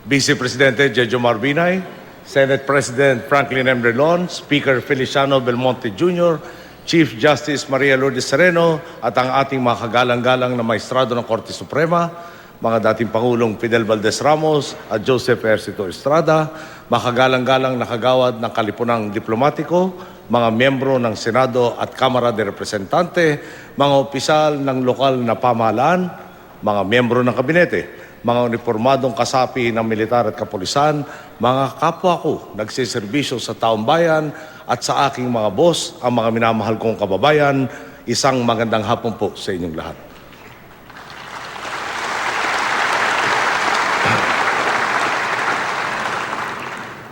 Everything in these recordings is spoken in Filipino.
Vice Presidente Jejo Marbinay, Senate President Franklin M. Relon, Speaker Feliciano Belmonte Jr., Chief Justice Maria Lourdes Sereno at ang ating mga kagalang-galang na maestrado ng Korte Suprema, mga dating Pangulong Fidel Valdez Ramos at Joseph Ercito Estrada, mga kagalang-galang na kagawad ng Kalipunang Diplomatiko, mga miyembro ng Senado at Kamara de Representante, mga opisyal ng lokal na pamahalaan, mga miyembro ng kabinete, mga uniformadong kasapi ng militar at kapulisan, mga kapwa ko nagsiservisyo sa taong bayan at sa aking mga boss, ang mga minamahal kong kababayan, isang magandang hapon po sa inyong lahat.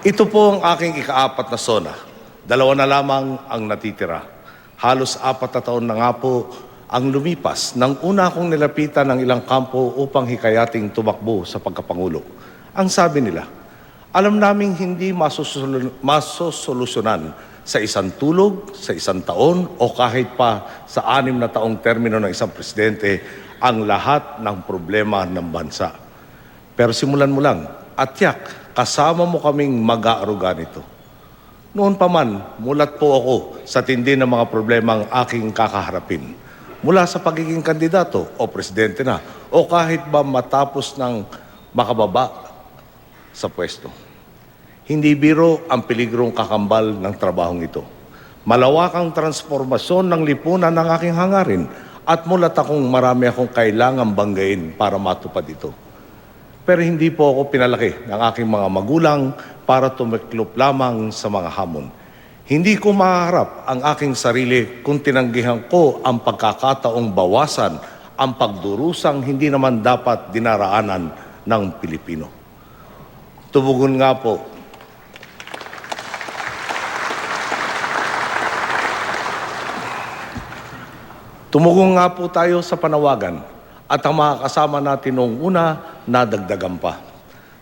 Ito po ang aking ikaapat na sona. 2 na lamang ang natitira. Halos 4 na taon na nga po ang lumipas nang una akong nilapitan ng ilang kampo upang hikayating tumakbo sa pagkapangulo. Ang sabi nila, alam naming hindi masosolusyonan sa isang tulog, sa isang taon o kahit pa sa 6 na taong termino ng isang presidente ang lahat ng problema ng bansa. Pero simulan mo lang at tiyak, kasama mo kaming mag-aaruga nito. Noon pa man, mulat po ako sa tindi ng mga problemang aking kakaharapin. Mula sa pagiging kandidato o presidente na o kahit ba matapos ng makababa sa pwesto. Hindi biro ang peligrong kakambal ng trabahong ito. Malawakang transformasyon ng lipunan ng aking hangarin at mulat akong marami akong kailangang banggain para matupad ito. Pero hindi po ako pinalaki ng aking mga magulang para tumiklop lamang sa mga hamon. Hindi ko maharap ang aking sarili kung tinanggihan ko ang pagkakataong bawasan ang pagdurusang hindi naman dapat dinaraanan ng Pilipino. Tumugon nga po. Tumugon nga po tayo sa panawagan at ang mga kasama natin noong una nadagdagan pa.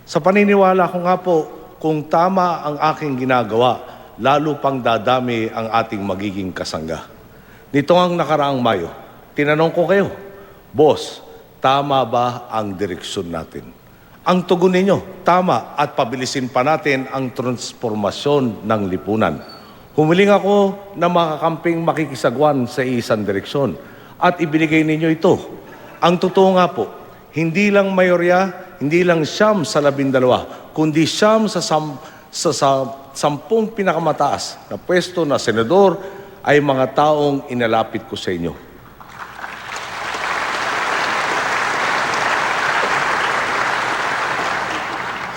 Sa paniniwala ko nga po, kung tama ang aking ginagawa, lalo pang dadami ang ating magiging kasangga. Nito ang nakaraang Mayo, tinanong ko kayo, Boss, tama ba ang direksyon natin? Ang tugon ninyo, tama at pabilisin pa natin ang transformasyon ng lipunan. Humiling ako na makakamping makikisagwan sa isang direksyon at ibinigay ninyo ito. Ang totoo nga po, hindi lang mayorya, hindi lang 9 sa 12, kundi 9 sa 10 pinakamataas na pwesto na senador ay mga taong inalapit ko sa inyo.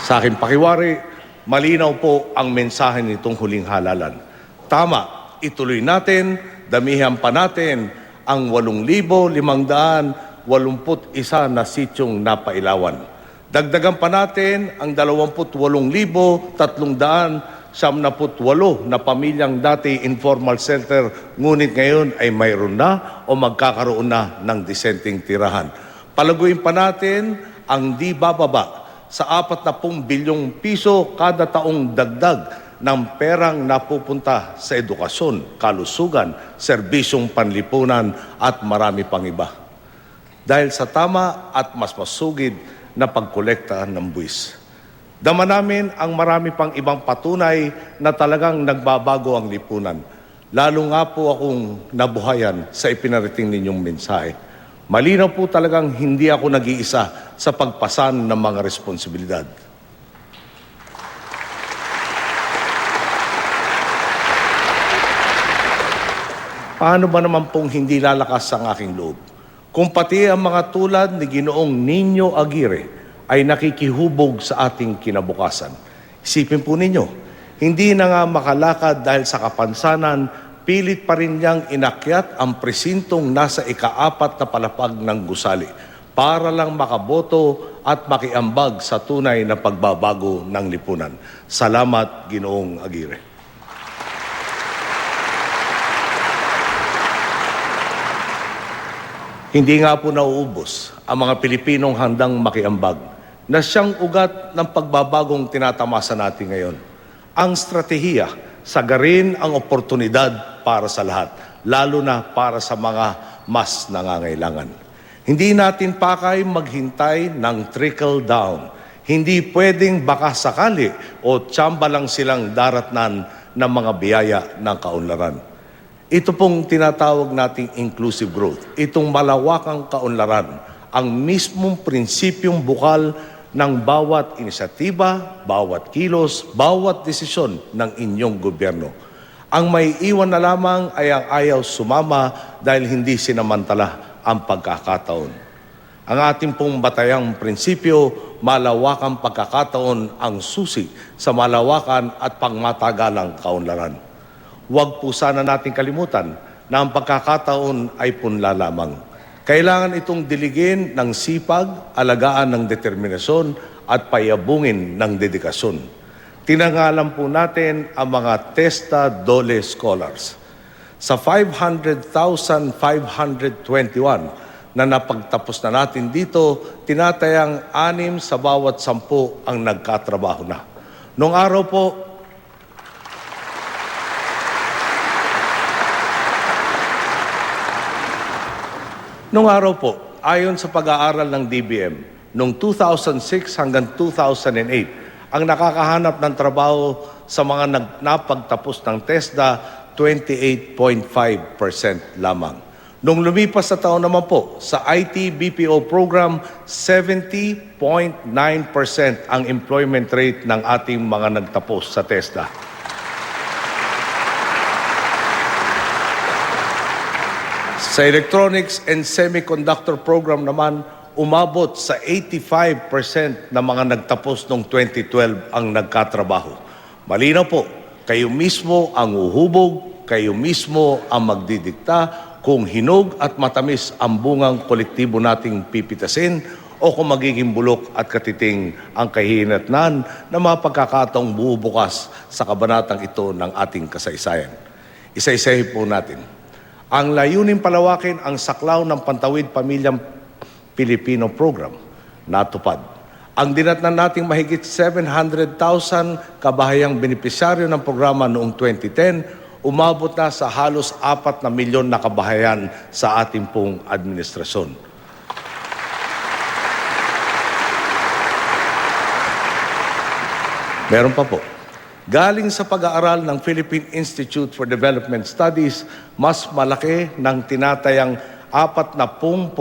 Sa aking pakiwari, malinaw po ang mensahe nitong huling halalan. Tama, ituloy natin, damihan pa natin ang 8,581 na sityong napailawan. Dagdagan pa natin ang 28,378 na pamilyang dati informal shelter, ngunit ngayon ay mayroon na o magkakaroon na ng disenteng tirahan. Palaguin pa natin ang di bababa sa 40 bilyong piso kada taong dagdag ng perang napupunta sa edukasyon, kalusugan, serbisyong panlipunan at marami pang iba. Dahil sa tama at mas masugid na pagkolekta ng buwis. Dama namin ang marami pang ibang patunay na talagang nagbabago ang lipunan. Lalo nga po akong nabuhayan sa ipinarating ninyong mensahe. Malinaw po talagang hindi ako nag-iisa sa pagpasan ng mga responsibilidad. Paano ba naman pong hindi lalakas ang aking loob? Kung pati ang mga tulad ni Ginoong Nino Aguirre ay nakikihubog sa ating kinabukasan. Isipin po ninyo, hindi na nga makalakad dahil sa kapansanan, pilit pa rin niyang inakyat ang presintong nasa ika-4 na palapag ng gusali para lang makaboto at makiambag sa tunay na pagbabago ng lipunan. Salamat, Ginoong Aguirre. Hindi nga po nauubos ang mga Pilipinong handang makiambag na siyang ugat ng pagbabagong tinatamasa natin ngayon. Ang strategiya, sagarin ang oportunidad para sa lahat, lalo na para sa mga mas nangangailangan. Hindi natin pakay maghintay ng trickle down. Hindi pwedeng baka sakali o tsamba lang silang daratnan ng mga biyaya ng kaunlaran. Ito pong tinatawag nating inclusive growth. Itong malawakang kaunlaran, ang mismong prinsipyong bukal ng bawat inisyatiba, bawat kilos, bawat desisyon ng inyong gobyerno. Ang may iwan na lamang ay ang ayaw sumama dahil hindi sinamantala ang pagkakataon. Ang ating pong batayang prinsipyo, malawakang pagkakataon ang susi sa malawakan at pangmatagalang kaunlaran. Huwag po sana nating kalimutan na ang pagkakataon ay punla lamang. Kailangan itong diligin ng sipag, alagaan ng determinasyon at payabungin ng dedikasyon. Tinangalan po natin ang mga Testa Dole Scholars. Sa 500,521 na napagtapos na natin dito, tinatayang 6 sa bawat 10 ang nagkatrabaho na. Noong araw po, ayon sa pag-aaral ng DBM, noong 2006 hanggang 2008, ang nakakahanap ng trabaho sa mga napagtapos ng TESDA, 28.5% lamang. Nung lumipas na taon naman po, sa IT BPO program, 70.9% ang employment rate ng ating mga nagtapos sa TESDA. Sa Electronics and Semiconductor program naman, umabot sa 85% ng mga nagtapos noong 2012 ang nagkatrabaho. Malinaw po, kayo mismo ang uhubog, kayo mismo ang magdidikta kung hinog at matamis ang bungang kolektibo nating pipitasin o kung magiging bulok at katiting ang kahihinatnan na mga pagkakataong bubukas sa kabanatang ito ng ating kasaysayan. Isa-isahin po natin. Ang layunin palawakin ang saklaw ng Pantawid Pamilyang Pilipino Program, natupad. Ang dinatnan nating mahigit 700,000 kabahayang benepisyaryo ng programa noong 2010, umabot na sa halos 4 na milyon na kabahayan sa ating pong administrasyon. Meron pa po. Galing sa pag-aaral ng Philippine Institute for Development Studies, mas malaki ng tinatayang 40%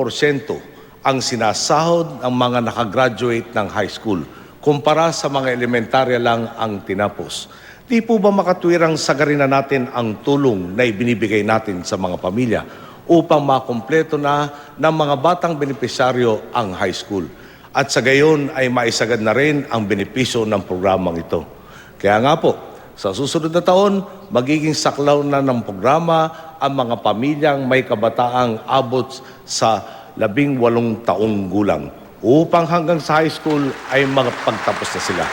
ang sinasahod ng mga nakagraduate ng high school kumpara sa mga elementarya lang ang tinapos. Di po ba makatwirang sagarin na natin ang tulong na ibinibigay natin sa mga pamilya upang makumpleto na ng mga batang benepisyaryo ang high school? At sa gayon ay maisagad na rin ang benepisyo ng programang ito. Kaya nga po, sa susunod na taon, magiging saklaw na ng programa ang mga pamilyang may kabataang abot sa 18 taong gulang upang hanggang sa high school ay magpagtapos na sila.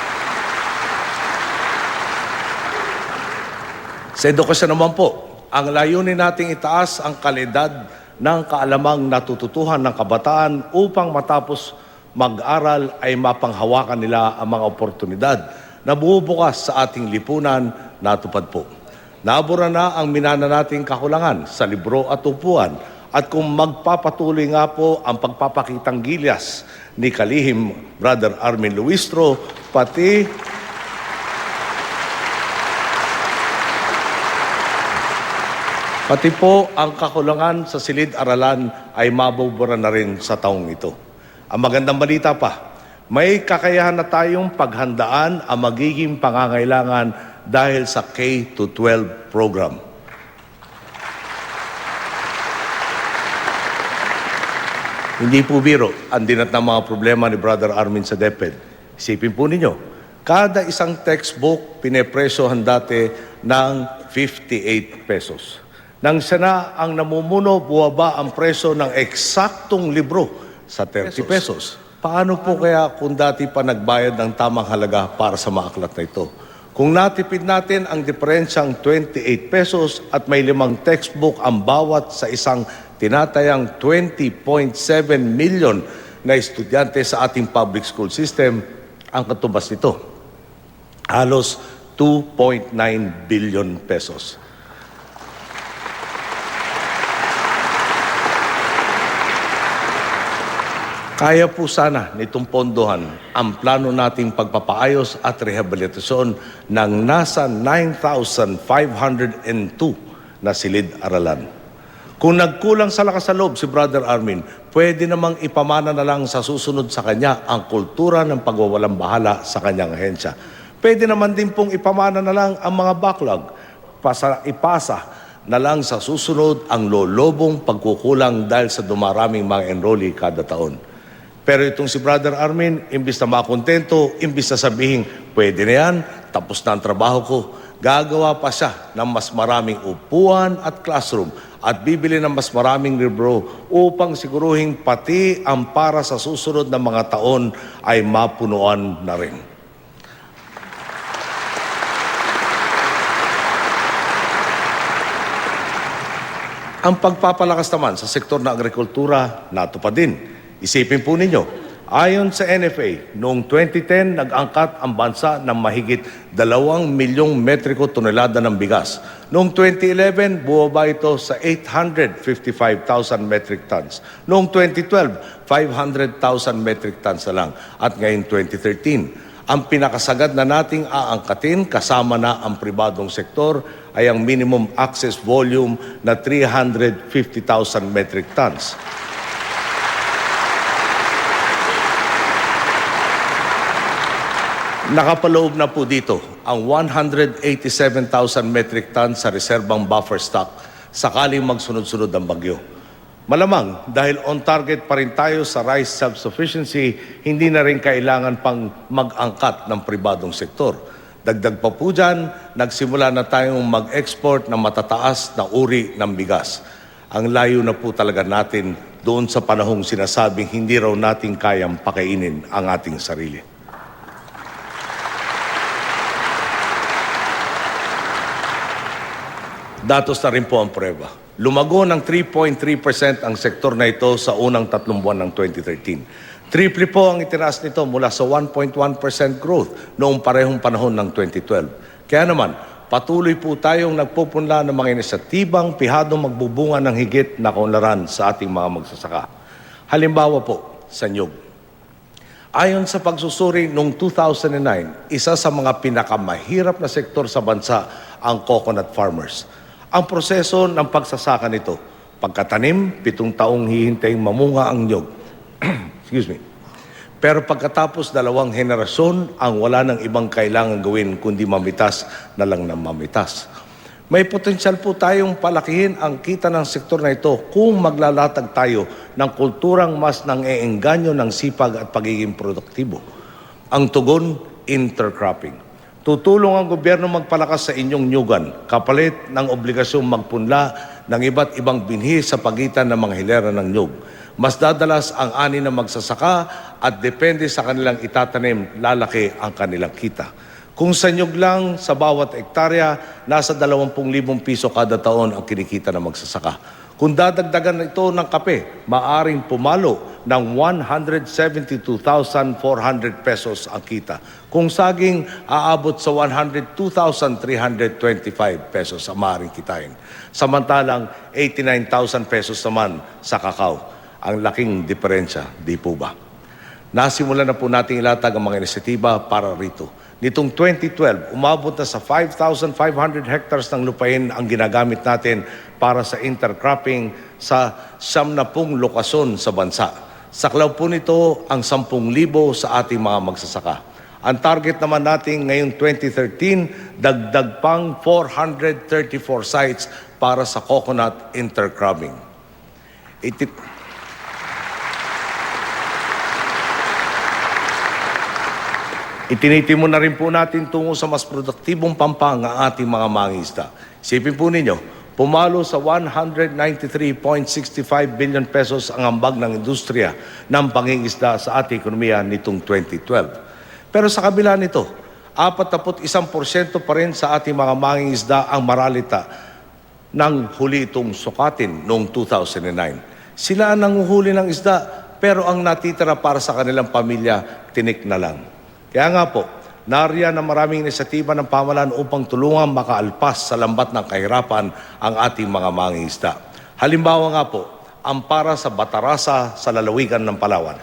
Sa edukasyon naman po, ang layunin nating itaas ang kalidad ng kaalamang natututuhan ng kabataan upang matapos mag-aral ay mapanghawakan nila ang mga oportunidad na bubukas sa ating lipunan, natupad po. Nabura na ang minana nating kakulangan sa libro at upuan at kung magpapatuloy nga po ang pagpapakitang gilyas ni kalihim Brother Armin Luistro, Pati po ang kakulangan sa silid-aralan ay mabubura na rin sa taong ito. Ang magandang balita pa, may kakayahan na tayong paghandaan ang magiging pangangailangan dahil sa K-12 program. Hindi po biro ang dinat ng mga problema ni Brother Armin sa DepEd. Isipin po ninyo, kada isang textbook pinepresyohan dati ng 58 pesos. Nang siya na ang namumuno, buwaba ang presyo ng eksaktong libro sa 30 pesos. Paano po kaya kung dati pa nagbayad ng tamang halaga para sa mga aklat na ito? Kung natipid natin ang diferensyang 28 pesos at may 5 textbook ang bawat sa isang tinatayang 20.7 million na estudyante sa ating public school system, ang katubas nito, halos 2.9 billion pesos. Kaya po sana nitong pondohan ang plano nating pagpapaayos at rehabilitasyon ng nasa 9,502 na silid-aralan. Kung nagkulang sa lakas sa loob si Brother Armin, pwede namang ipamana na lang sa susunod sa kanya ang kultura ng pagwawalang bahala sa kanyang ahensya. Pwede naman din pong ipamana na lang ang mga backlog, ipasa na lang sa susunod ang lolobong pagkukulang dahil sa dumaraming mga enrollee kada taon. Pero itong si Brother Armin, imbis na makontento, imbis na sabihin, pwede na yan, tapos na ang trabaho ko, gagawa pa siya ng mas maraming upuan at classroom at bibili ng mas maraming libro upang siguruhin pati ang para sa susunod na mga taon ay mapunuan na rin. Ang pagpapalakas naman sa sektor ng agrikultura, natupad din. Isipin po ninyo, ayon sa NFA, noong 2010, nag-angkat ang bansa ng mahigit 2 milyong metriko tonelada ng bigas. Noong 2011, bumaba ito sa 855,000 metric tons. Noong 2012, 500,000 metric tons na lang. At ngayon 2013, ang pinakasagad na nating aangkatin kasama na ang pribadong sektor ay ang minimum access volume na 350,000 metric tons. Nakapaloob na po dito ang 187,000 metric tons sa reserbang buffer stock sakaling magsunod-sunod ang bagyo. Malamang dahil on target pa rin tayo sa rice self-sufficiency, hindi na rin kailangan pang mag-angkat ng pribadong sektor. Dagdag pa po dyan, nagsimula na tayong mag-export ng matataas na uri ng bigas. Ang layo na po talaga natin doon sa panahong sinasabing hindi raw natin kayang pakainin ang ating sarili. Datos na rin po ang prueba. Lumago ng 3.3% ang sektor na ito sa unang 3 buwan ng 2013. Triple po ang itinaas nito mula sa 1.1% growth noong parehong panahon ng 2012. Kaya naman, patuloy po tayong nagpupunla ng mga inisyatibang pihadong magbubunga ng higit na kaunlaran sa ating mga magsasaka. Halimbawa po, sa nyug. Ayon sa pagsusuri noong 2009, isa sa mga pinakamahirap na sektor sa bansa ang coconut farmers. Ang proseso ng pagsasaka nito, pagkatanim, 7 taong hihintaying mamunga ang nyog. Excuse me. Pero pagkatapos 2 henerasyon, ang wala ng ibang kailangan gawin kundi mamitas na lang ng mamitas. May potensyal po tayong palakihin ang kita ng sektor na ito kung maglalatag tayo ng kulturang mas nang-eengganyo ng sipag at pagiging produktibo. Ang tugon, intercropping. Tutulong ang gobyerno magpalakas sa inyong nyugan, kapalit ng obligasyong magpunla ng iba't ibang binhi sa pagitan ng mga hilera ng nyug. Mas dadalas ang ani ng magsasaka at depende sa kanilang itatanim, lalaki ang kanilang kita. Kung sa nyug lang, sa bawat ektarya, nasa 20,000 piso kada taon ang kinikita ng magsasaka. Kung dadagdagan ito ng kape, maaring pumalo ng 172,400 pesos ang kita. Kung saging, aabot sa 102,325 pesos ang maaring kitain. Samantalang 89,000 pesos naman sa kakao. Ang laking diferensya, di po ba? Nasimulan na po nating ilatag ang mga inisyatiba para rito. Nitong 2012, umabot na sa 5,500 hectares ng lupain ang ginagamit natin para sa intercropping sa 70 lokasyon sa bansa. Saklaw po nito ang 10,000 sa ating mga magsasaka. Ang target naman natin ngayong 2013, dagdag pang 434 sites para sa coconut intercropping. Itinitimo na rin po natin tungo sa mas produktibong pampang ang ating mga mangingisda. Isipin po ninyo, pumalo sa 193.65 billion pesos ang ambag ng industriya ng pangingisda sa ating ekonomiya nitong 2012. Pero sa kabila nito, 41% pa rin sa ating mga mangingisda ang maralita ng huli itong sukatin noong 2009. Sila ang nanguhuli ng isda, pero ang natitira para sa kanilang pamilya, tinik na lang. Kaya nga po, nariyan ang maraming inisyatiba ng pamahalaan upang tulungan makaalpas sa lambat ng kahirapan ang ating mga mangingisda. Halimbawa nga po, ang para sa Batarasa sa lalawigan ng Palawan.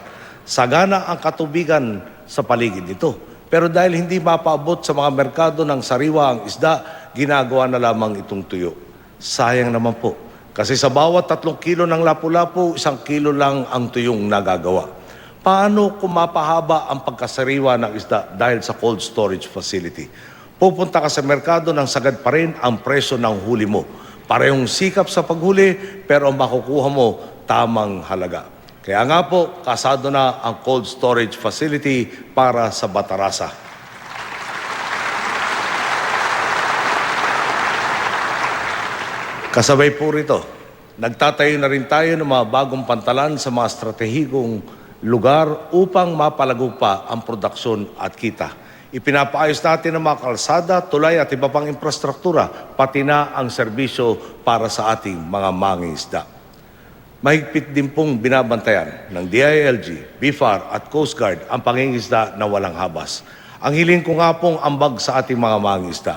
Sagana ang katubigan sa paligid nito. Pero dahil hindi mapaabot sa mga merkado ng sariwa ang isda, ginagawa na lamang itong tuyo. Sayang naman po. Kasi sa bawat 3 kilo ng lapu-lapu, 1 kilo lang ang tuyong nagagawa. Paano kung mapahaba ang pagkasariwa ng isda dahil sa cold storage facility? Pupunta ka sa merkado ng sagad pa rin ang presyo ng huli mo. Parehong sikap sa paghuli, pero makukuha mo tamang halaga. Kaya nga po, kasado na ang cold storage facility para sa Batarasa. Kasabay po rito, nagtatayo na rin tayo ng mga bagong pantalan sa mga estratehikong lugar upang mapalago pa ang produksyon at kita. Ipinapaayos natin ang mga kalsada, tulay at iba pang infrastruktura, pati na ang serbisyo para sa ating mga mangingisda. Mahigpit din pong binabantayan ng DILG, BIFAR at Coast Guard ang pangingisda na walang habas. Ang hiling ko nga pong ambag sa ating mga mangingisda.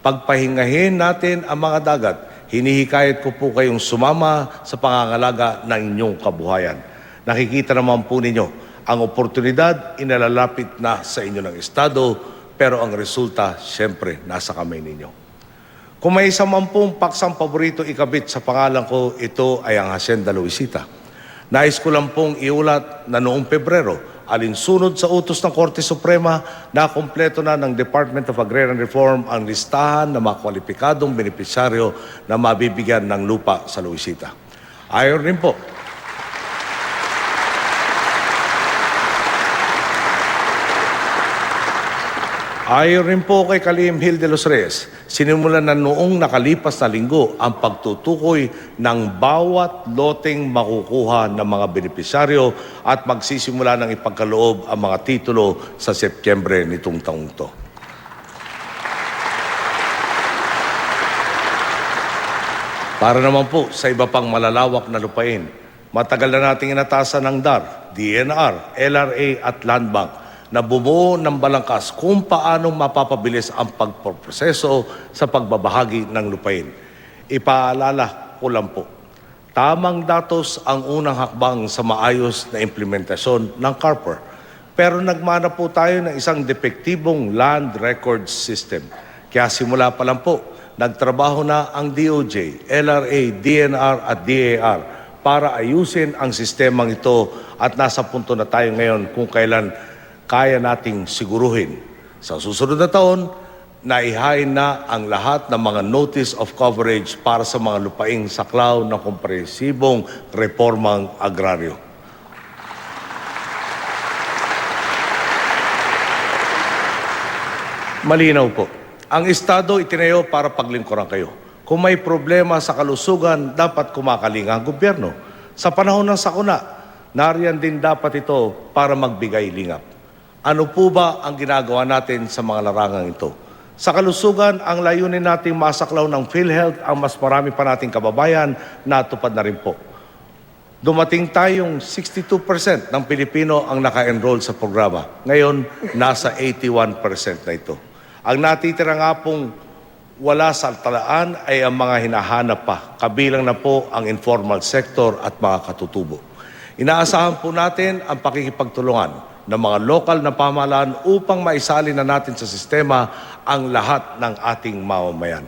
Pagpahingahin natin ang mga dagat, hinihikayat ko po kayong sumama sa pangangalaga ng inyong kabuhayan. Nakikita naman po ninyo, ang oportunidad inalalapit na sa inyo ng Estado, pero ang resulta, siyempre, nasa kamay ninyo. Kung may 10 paksang paborito ikabit sa pangalan ko, ito ay ang Hacienda Luisita. Nais ko lang pong iulat na noong Pebrero, alinsunod sa utos ng Korte Suprema, na kumpleto na ng Department of Agrarian Reform ang listahan ng mga kwalipikadong benepisyaryo na mabibigyan ng lupa sa Luisita. Ayon rin po, kay Kalim Hill de los Reyes, sinimulan na noong nakalipas na linggo ang pagtutukoy ng bawat loteng makukuha ng mga benepisyaryo at magsisimula ng ipagkaloob ang mga titulo sa Setyembre nitong taong to. Para naman po sa iba pang malalawak na lupain, matagal na nating inatasan ng DAR, DNR, LRA at Land Bank na bumuo ng balangkas kung paanong mapapabilis ang pagproseso sa pagbabahagi ng lupain. Ipaalala ko lang po, tamang datos ang unang hakbang sa maayos na implementasyon ng CARPOR. Pero nagmana po tayo ng isang depektibong land record system. Kaya simula pa lang po, nagtrabaho na ang DOJ, LRA, DNR at DAR para ayusin ang sistemang ito at nasa punto na tayo ngayon kung kailan kaya nating siguruhin. Sa susunod na taon, naihain na ang lahat ng mga notice of coverage para sa mga lupaing saklaw ng komprehensibong reformang agraryo. Malinaw po, ang Estado itinayo para paglingkuran kayo. Kung may problema sa kalusugan, dapat kumakalinga ang gobyerno. Sa panahon ng sakuna, nariyan din dapat ito para magbigay lingap. Ano po ba ang ginagawa natin sa mga larangang ito? Sa kalusugan, ang layunin nating masaklaw ng PhilHealth ang mas marami pa nating kababayan, natupad na rin po. Dumating tayong 62% ng Pilipino ang naka-enroll sa programa. Ngayon, nasa 81% na ito. Ang natitira nga pong wala sa talaan ay ang mga hinahanap pa. Kabilang na po ang informal sector at mga katutubo. Inaasahan po natin ang pakikipagtulungan ng mga lokal na pamahalaan upang maisali na natin sa sistema ang lahat ng ating mamamayan.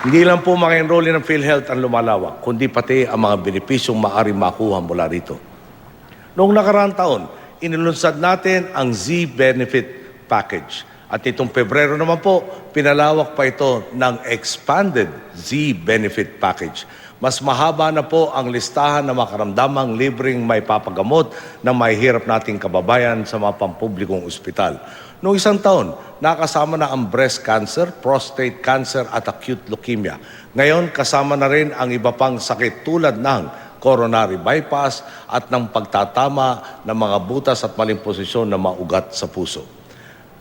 Hindi lang po mga enrollee ng PhilHealth ang lumalawak, kundi pati ang mga benepisyong maaari makuha mula rito. Noong nakaraang taon, inilunsad natin ang Z-Benefit Package. At itong Pebrero naman po, pinalawak pa ito ng Expanded Z-Benefit Package. Mas mahaba na po ang listahan ng makaramdamang libreng may papagamot ng mahihirap nating kababayan sa mga pampublikong ospital. Noong isang taon, nakasama na ang breast cancer, prostate cancer at acute leukemia. Ngayon, kasama na rin ang iba pang sakit tulad ng coronary bypass at ng pagtatama ng mga butas at maling posisyon ng mga ugat sa puso.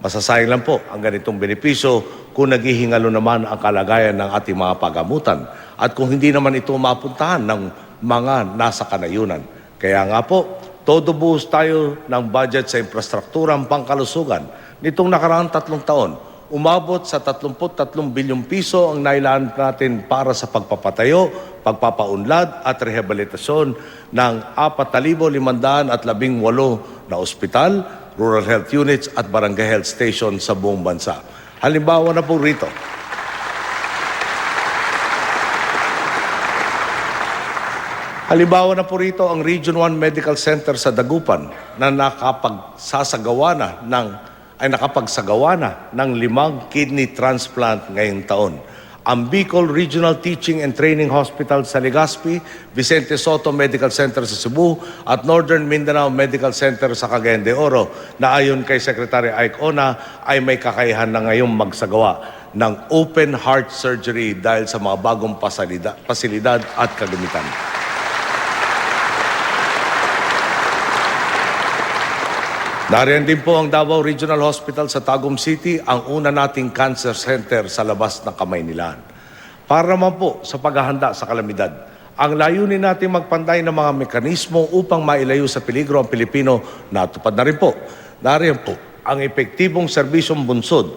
Masasayang lang po ang ganitong benepisyo kung naghihingalo naman ang kalagayan ng ating mga pagamutan at kung hindi naman ito mapuntahan ng mga nasa kanayunan. Kaya nga po, todo buhos tayo ng budget sa infrastrukturang pangkalusugan. Nitong nakaraang 3 taon, umabot sa 33 bilyong piso ang nailaan natin para sa pagpapatayo, pagpapaunlad at rehabilitasyon ng 4,518 na ospital, rural health units at barangay health station sa buong bansa. Halimbawa na po rito, ang Region 1 Medical Center sa Dagupan na nakapagsagawa na ng 5 kidney transplant ngayong taon. Ang Bicol Regional Teaching and Training Hospital sa Legazpi, Vicente Soto Medical Center sa Cebu at Northern Mindanao Medical Center sa Cagayan de Oro na ayon kay Secretary Ike Ona ay may kakayahan na ngayong magsagawa ng open heart surgery dahil sa mga bagong pasilidad at kagamitan. Nariyan din po ang Davao Regional Hospital sa Tagum City, ang una nating cancer center sa labas ng Kamaynilaan. Para naman po sa paghahanda sa kalamidad, ang layunin natin magpantay ng mga mekanismo upang mailayo sa peligro ang Pilipino, natupad na rin po. Nariyan po ang epektibong serbisyong bunsod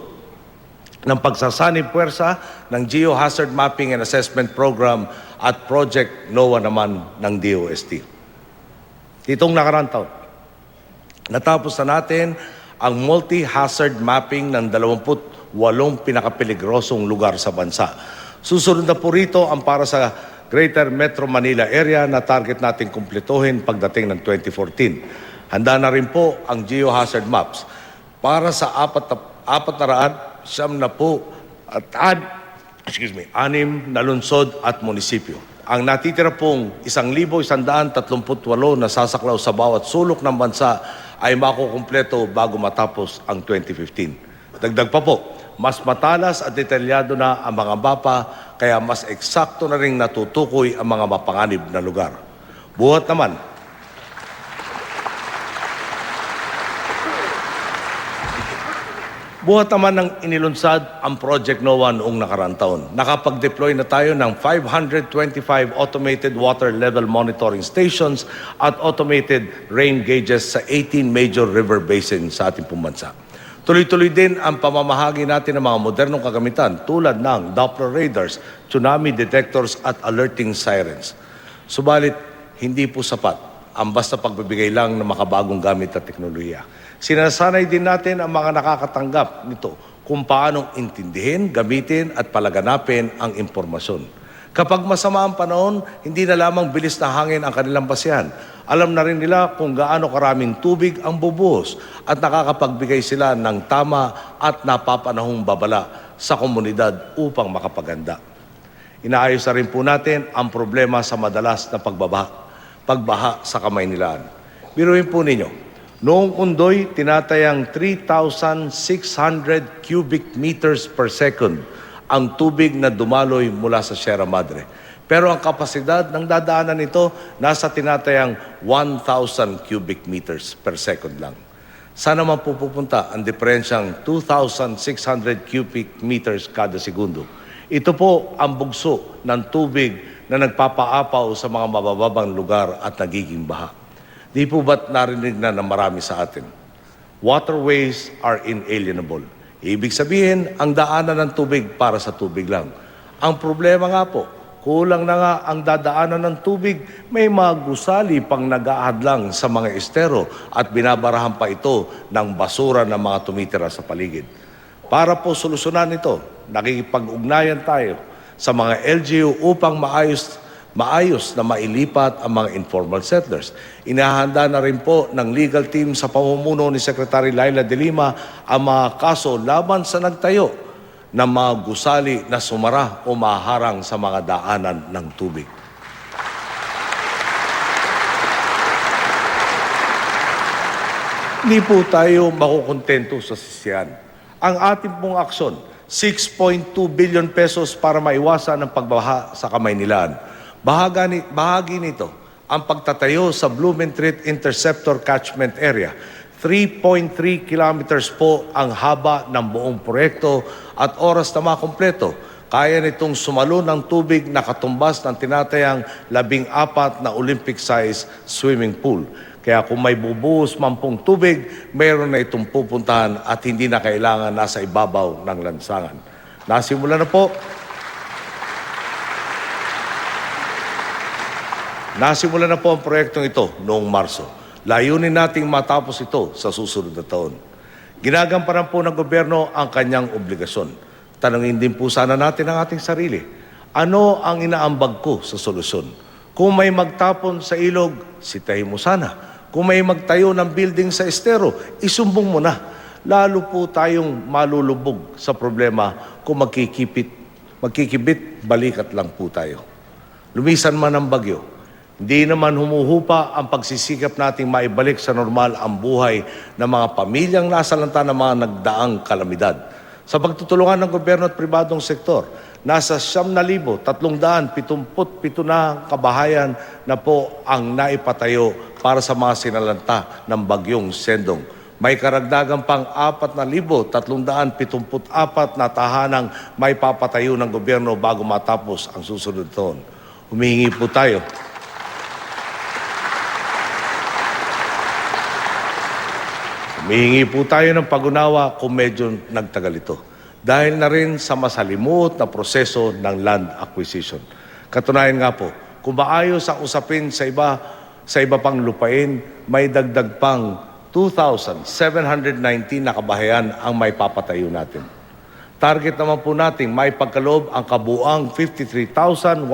ng pagsasanib puwersa ng Geohazard Mapping and Assessment Program at Project NOAA naman ng DOST. Itong nakaraang taon, natapos na natin ang multi-hazard mapping ng 28 pinakapeligrosong lugar sa bansa. Susunod na po rito ang para sa Greater Metro Manila area na target natin kumpletuhin pagdating ng 2014. Handa na rin po ang geohazard maps para sa 400 na po at 6 na lungsod at munisipyo. Ang natitira pong 1,138 na sasaklaw sa bawat sulok ng bansa ay makukumpleto bago matapos ang 2015. Dagdag pa po, mas matalas at detalyado na ang mga mapa, kaya mas eksakto na ring natutukoy ang mga mapanganib na lugar. Buhat naman ng inilunsad ang Project NOAA noong nakaraang taon. Nakapag-deploy na tayo ng 525 automated water level monitoring stations at automated rain gauges sa 18 major river basins sa ating bansa. Tuloy-tuloy din ang pamamahagi natin ng mga modernong kagamitan tulad ng Doppler radars, tsunami detectors at alerting sirens. Subalit, hindi po sapat ang basta pagbibigay lang ng makabagong gamit at teknolohiya. Sinasanay din natin ang mga nakakatanggap nito kung paanong intindihin, gamitin at palaganapin ang impormasyon. Kapag masama ang panahon, hindi na lamang bilis na hangin ang kanilang basihan. Alam na rin nila kung gaano karaming tubig ang bubuhos at nakakapagbigay sila ng tama at napapanahong babala sa komunidad upang makapaganda. Inaayos na rin po natin ang problema sa madalas na pagbaha sa Kamaynilaan. Biruin po ninyo, noong undoy, tinatayang 3,600 cubic meters per second ang tubig na dumaloy mula sa Sierra Madre. Pero ang kapasidad ng dadaanan nito nasa tinatayang 1,000 cubic meters per second lang. Saan naman po pupunta ang diferensyang 2,600 cubic meters kada segundo? Ito po ang bugso ng tubig na nagpapaapaw sa mga mabababang lugar at nagiging baha. Di po ba't narinig na ng marami sa atin? Waterways are inalienable. Ibig sabihin, ang daanan ng tubig para sa tubig lang. Ang problema nga po, kulang na nga ang dadaanan ng tubig, may mga gusali pang nag-aahadlang sa mga estero at binabarahan pa ito ng basura ng mga tumitira sa paligid. Para po solusyonan ito, nakikipag-ugnayan tayo sa mga LGU upang maayos na mailipat ang mga informal settlers. Inahanda na rin po ng legal team sa pamumuno ni Secretary Laila de Lima ang mga kaso laban sa nagtayo ng mga gusali na sumara o maharang sa mga daanan ng tubig. Hindi po tayo makukontento sa sisiyan. Ang ating pong aksyon, 6.2 billion pesos para maiwasan ang pagbaha sa Kamaynilaan. Bahagi nito ang pagtatayo sa Blumentritt Interceptor Catchment Area. 3.3 kilometers po ang haba ng buong proyekto at oras na makumpleto. Kaya nitong sumalo ng tubig na katumbas ng tinatayang 14 na Olympic-size swimming pool. Kaya kung may bubuhos man pong tubig, mayroon na itong pupuntahan at hindi na kailangan nasa ibabaw ng lansangan. Nasimula na po. Nasimula na po ang proyektong ito noong Marso. Layunin nating matapos ito sa susunod na taon. Ginagampanan po ng gobyerno ang kanyang obligasyon. Tanungin din po sana natin ang ating sarili. Ano ang inaambag ko sa solusyon? Kung may magtapon sa ilog, sitahin mo sana. Kung may magtayo ng building sa estero, isumbong mo na. Lalo po tayong malulubog sa problema kung magkikibit, balikat lang po tayo. Lumisan man ang bagyo, hindi naman humuhupa ang pagsisikap nating maibalik sa normal ang buhay ng mga pamilyang nasalanta ng mga nagdaang kalamidad. Sa pagtutulungan ng gobyerno at pribadong sektor, nasa 9,377 na kabahayan na po ang naipatayo para sa mga sinalanta ng bagyong Sendong. May karagdagan pang 4,374 na tahanang may papatayo ng gobyerno bago matapos ang susunod taon. Humihingi po tayo. Humihingi po tayo ng pag-unawa kung medyo nagtagal ito. Dahil na rin sa masalimut na proseso ng land acquisition. Katunayan nga po, kung maayos ang usapin sa iba pang lupain, may dagdag pang 2,719 na kabahayan ang may papatayo natin. Target naman po natin may pagkaloob ang kabuang 53,106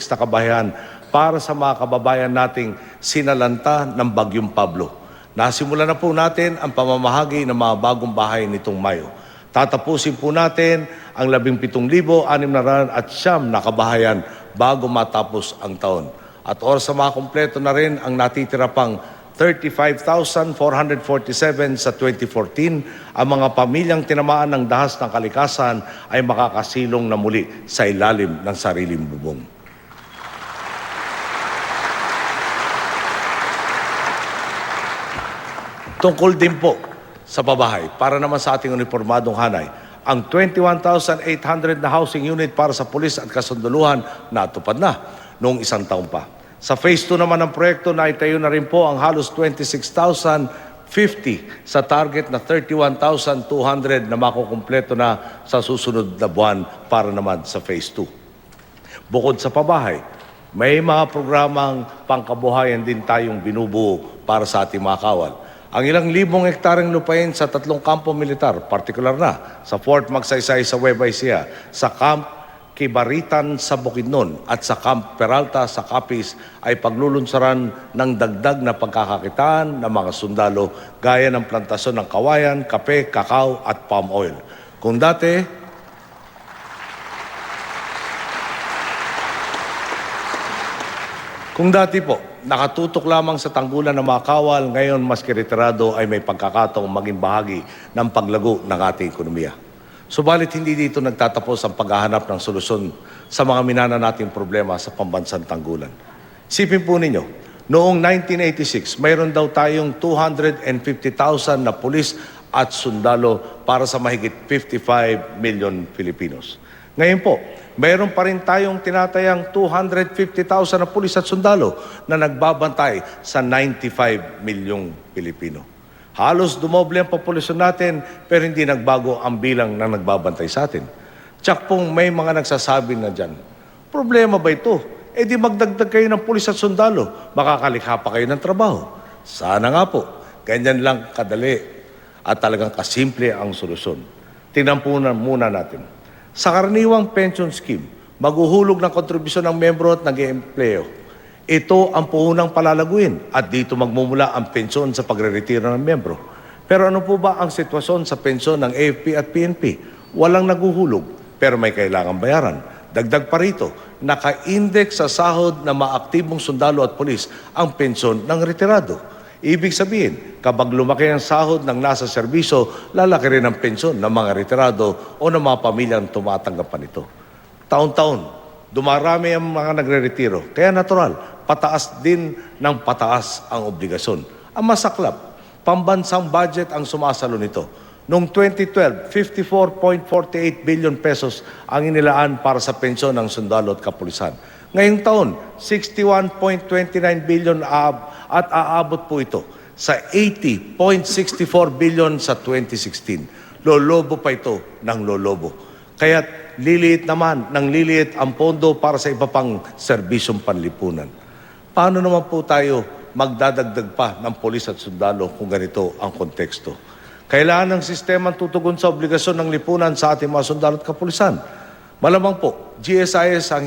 na kabahayan para sa mga kababayan nating sinalanta ng Bagyong Pablo. Nasimula na po natin ang pamamahagi ng mga bagong bahay nitong Mayo. Tatapusin po natin ang 17,609 na kabahayan bago matapos ang taon. At oras sa mga kumpleto na rin ang natitira pang 35,447 sa 2014, ang mga pamilyang tinamaan ng dahas ng kalikasan ay makakasilong na muli sa ilalim ng sariling bubong. Tungkol din po sa pabahay, para naman sa ating uniformadong hanay, ang 21,800 na housing unit para sa pulis at kasunduluhan natupad na noong isang taon pa. Sa phase 2 naman ng proyekto, naitayo na rin po ang halos 26,050 sa target na 31,200 na makukumpleto na sa susunod na buwan para naman sa phase 2. Bukod sa pabahay, may mga programang pangkabuhayan din tayong binubuo para sa ating mga kawal. Ang ilang libong hektaryeng lupain sa 3 kampo militar, partikular na sa Fort Magsaysay sa Nueva Ecija, sa Camp Kibaritan sa Bukidnon at sa Camp Peralta sa Capiz ay paglulunsaran ng dagdag na pagkakakitaan ng mga sundalo gaya ng plantasyon ng kawayan, kape, kakao at palm oil. Kung dati po, nakatutok lamang sa tanggulan ng mga kawal, ngayon maski retirado ay may pagkakataong maging bahagi ng paglago ng ating ekonomiya. Subalit hindi dito nagtatapos ang paghahanap ng solusyon sa mga minana nating problema sa pambansang tanggulan. Isipin po ninyo, noong 1986, mayroon daw tayong 250,000 na pulis at sundalo para sa mahigit 55 million Filipinos. Ngayon po, mayroon pa rin tayong tinatayang 250,000 na pulis at sundalo na nagbabantay sa 95 milyong Pilipino. Halos dumoble ang populasyon natin pero hindi nagbago ang bilang na nagbabantay sa atin. Tsak pong may mga nagsasabi na dyan, problema ba ito? E di magdagdag kayo ng pulis at sundalo, makakalikha pa kayo ng trabaho. Sana nga po, ganyan lang kadali at talagang kasimple ang solusyon. Tingnan po muna natin. Sa karaniwang pension scheme, maghuhulog ng kontribusyon ng membro at nag-empleo. Ito ang puhunang palalaguin at dito magmumula ang pensyon sa pagre-retiro ng membro. Pero ano po ba ang sitwasyon sa pensyon ng AFP at PNP? Walang naguhulog pero may kailangan bayaran. Dagdag pa rito, naka-index sa sahod ng maaktibong sundalo at pulis ang pensyon ng retirado. Ibig sabihin, kapag lumaki ang sahod ng nasa serbisyo, lalaki rin ang pensyon ng mga retirado o ng mga pamilyang tumatanggap pa nito. Taon-taon, dumarami ang mga nagre-retiro. Kaya natural, pataas din ng pataas ang obligasyon. Ang masaklap, pambansang budget ang sumasalo nito. Noong 2012, 54.48 billion pesos ang inilaan para sa pensyon ng sundalo at kapulisan. Ngayong taon, 61.29 billion at aabot po ito sa 80.64 billion sa 2016. Lolobo pa ito ng lolobo. Kaya't liliit naman, ng liliit ang pondo para sa iba pang serbisyong panlipunan. Paano naman po tayo magdadagdag pa ng polis at sundalo kung ganito ang konteksto? Kailangan ng sistema tutugon sa obligasyon ng lipunan sa ating mga sundalo at kapulisan. Malamang po, GSIS ang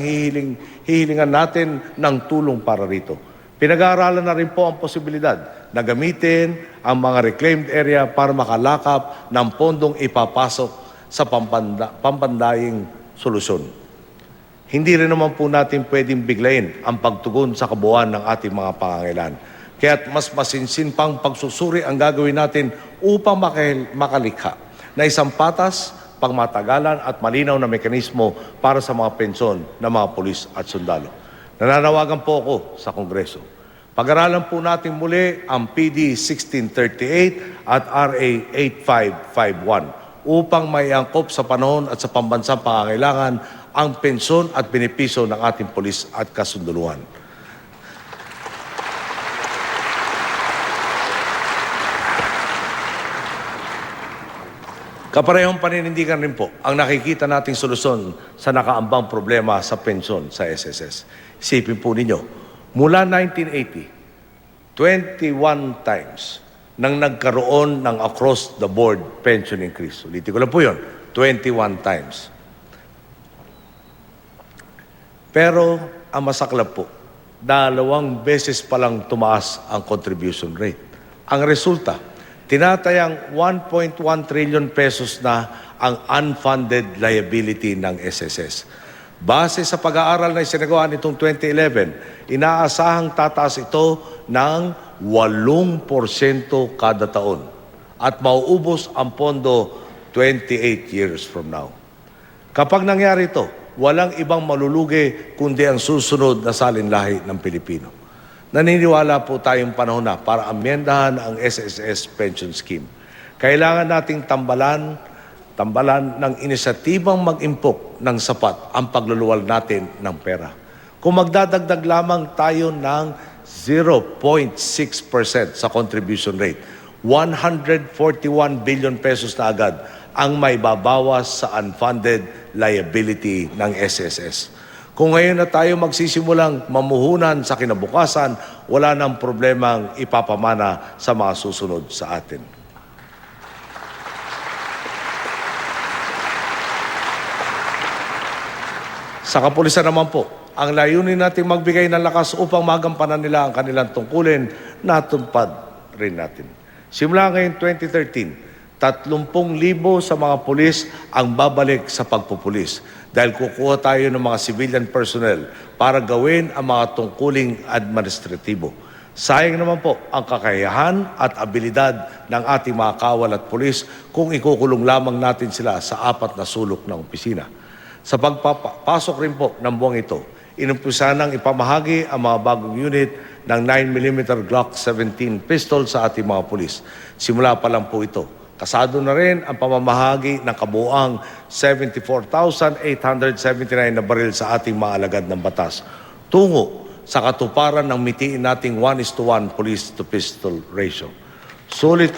hihilingan natin ng tulong para rito. Pinag-aaralan na rin po ang posibilidad na gamitin ang mga reclaimed area para makalakap ng pondong ipapasok sa pampandaying solusyon. Hindi rin naman po natin pwedeng biglayin ang pagtugon sa kabuuan ng ating mga pangangailangan. Kaya't mas masinsin pang pagsusuri ang gagawin natin upang makalikha na isang patas, pangmatagalan at malinaw na mekanismo para sa mga pensyon ng mga pulis at sundalo. Nananawagan po ako sa Kongreso. Pag-aralan po natin muli ang PD 1638 at RA 8551 upang maiangkop sa panahon at sa pambansang pangangailangan ang pensyon at benepisyo ng ating pulis at kasunduluhan. Kaparehong paninindigan rin po ang nakikita nating solusyon sa nakaambang problema sa pensyon sa SSS. Isipin po ninyo, mula 1980, 21 times nang nagkaroon ng across-the-board pension increase. Ulitin ko lang po yun, 21 times. Pero ang masaklap po, 2 beses palang tumaas ang contribution rate. Ang resulta, tinatayang 1.1 trillion pesos na ang unfunded liability ng SSS. Base sa pag-aaral na isinagawa nitong 2011, inaasahang tataas ito ng 8% kada taon at mauubos ang pondo 28 years from now. Kapag nangyari ito, walang ibang malulugi kundi ang susunod na salinlahi ng Pilipino. Naniniwala po tayong panahon na para amyendahan ang SSS pension scheme. Kailangan nating tambalan ng inisyatibang mag-impok ng sapat ang pagluluwal natin ng pera. Kung magdadagdag lamang tayo ng 0.6% sa contribution rate, 141 billion pesos na agad ang may babawas sa unfunded liability ng SSS. Kung ngayon na tayo magsisimulang mamuhunan sa kinabukasan, wala nang problemang ipapamana sa mga susunod sa atin. Sa kapulisan naman po, ang layunin natin magbigay ng lakas upang magampanan nila ang kanilang tungkulin, natupad rin natin. Simula ngayon 2013, 30,000 sa mga pulis ang babalik sa pagpupulis dahil kukuha tayo ng mga civilian personnel para gawin ang mga tungkuling administratibo. Sayang naman po ang kakayahan at abilidad ng ating mga kawal at pulis kung ikukulong lamang natin sila sa 4 na sulok ng opisina. Sa pagpapasok rin po ng buwang ito, inumpisa nang ipamahagi ang mga bagong unit ng 9mm Glock 17 pistol sa ating mga pulis. Simula pa lang po ito. Kasado na rin ang pamamahagi ng kabuuang 74,879 na baril sa ating mga alagad ng batas tungo sa katuparan ng mitiin nating 1:1 police-to-pistol ratio. Sulit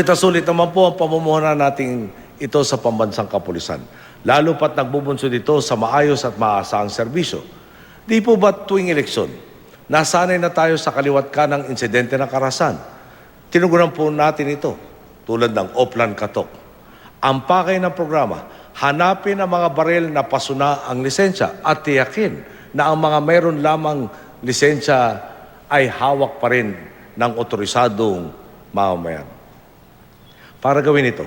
na sulit naman po ang pamumuhunan natin ito sa pambansang kapulisan. Lalo pat nagbubunsod ito sa maayos at maasahang serbisyo. Di po ba tuwing eleksyon, nasanay na tayo sa kaliwat kanang insidente ng karahasan? Tinugunan po natin ito tulad ng Oplan Katok. Ang pakay ng programa, hanapin ang mga baril na pasuna ang lisensya at tiyakin na ang mga mayroon lamang lisensya ay hawak pa rin ng otorisadong mamamayan. Para gawin ito,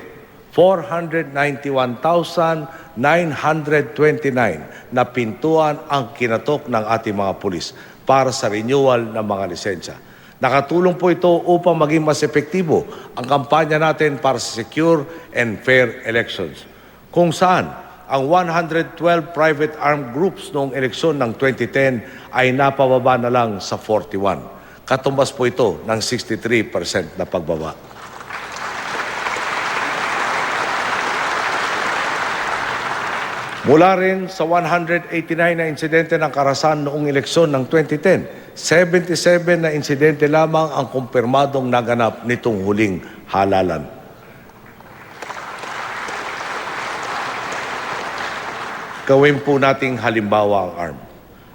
491,929 na pintuan ang kinatok ng ating mga pulis para sa renewal ng mga lisensya. Nakatulong po ito upang maging mas epektibo ang kampanya natin para sa secure and fair elections. Kung saan ang 112 private armed groups noong eleksyon ng 2010 ay napababa na lang sa 41. Katumbas po ito ng 63% na pagbaba. Mula rin sa 189 na insidente ng karahasan noong eleksyon ng 2010, 77 na insidente lamang ang kumpirmadong naganap nitong huling halalan. Gawin po nating halimbawa ang ARM.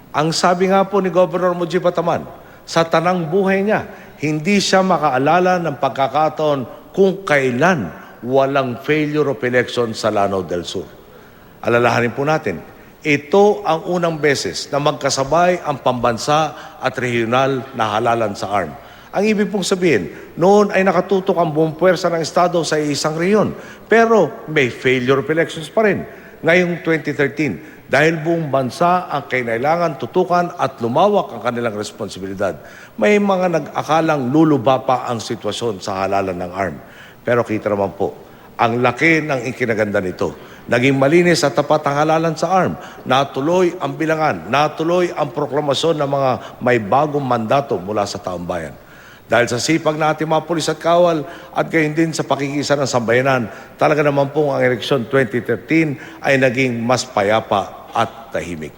Ang sabi nga po ni Governor Mujib Bataman, sa tanang buhay niya, hindi siya makaalala ng pagkakataon kung kailan walang failure of election sa Lanao del Sur. Alalahanin po natin, ito ang unang beses na magkasabay ang pambansa at regional na halalan sa ARM. Ang ibig pong sabihin, noon ay nakatutok ang buong puwersa ng Estado sa isang rehiyon, pero may failure of elections pa rin. Ngayong 2013, dahil buong bansa ang kailangan tutukan at lumawak ang kanilang responsibilidad, may mga nag-akalang luluba pa ang sitwasyon sa halalan ng ARM. Pero kita naman po, ang laki ng ikinaganda nito. Naging malinis at tapat ang halalan sa ARM. Natuloy ang bilangan, natuloy ang proklamasyon ng mga may bagong mandato mula sa taong bayan. Dahil sa sipag na ating mga pulis at kawal at gayon din sa pakikisa ng sambayanan, talaga naman pong ang eleksyon 2013 ay naging mas payapa at tahimik.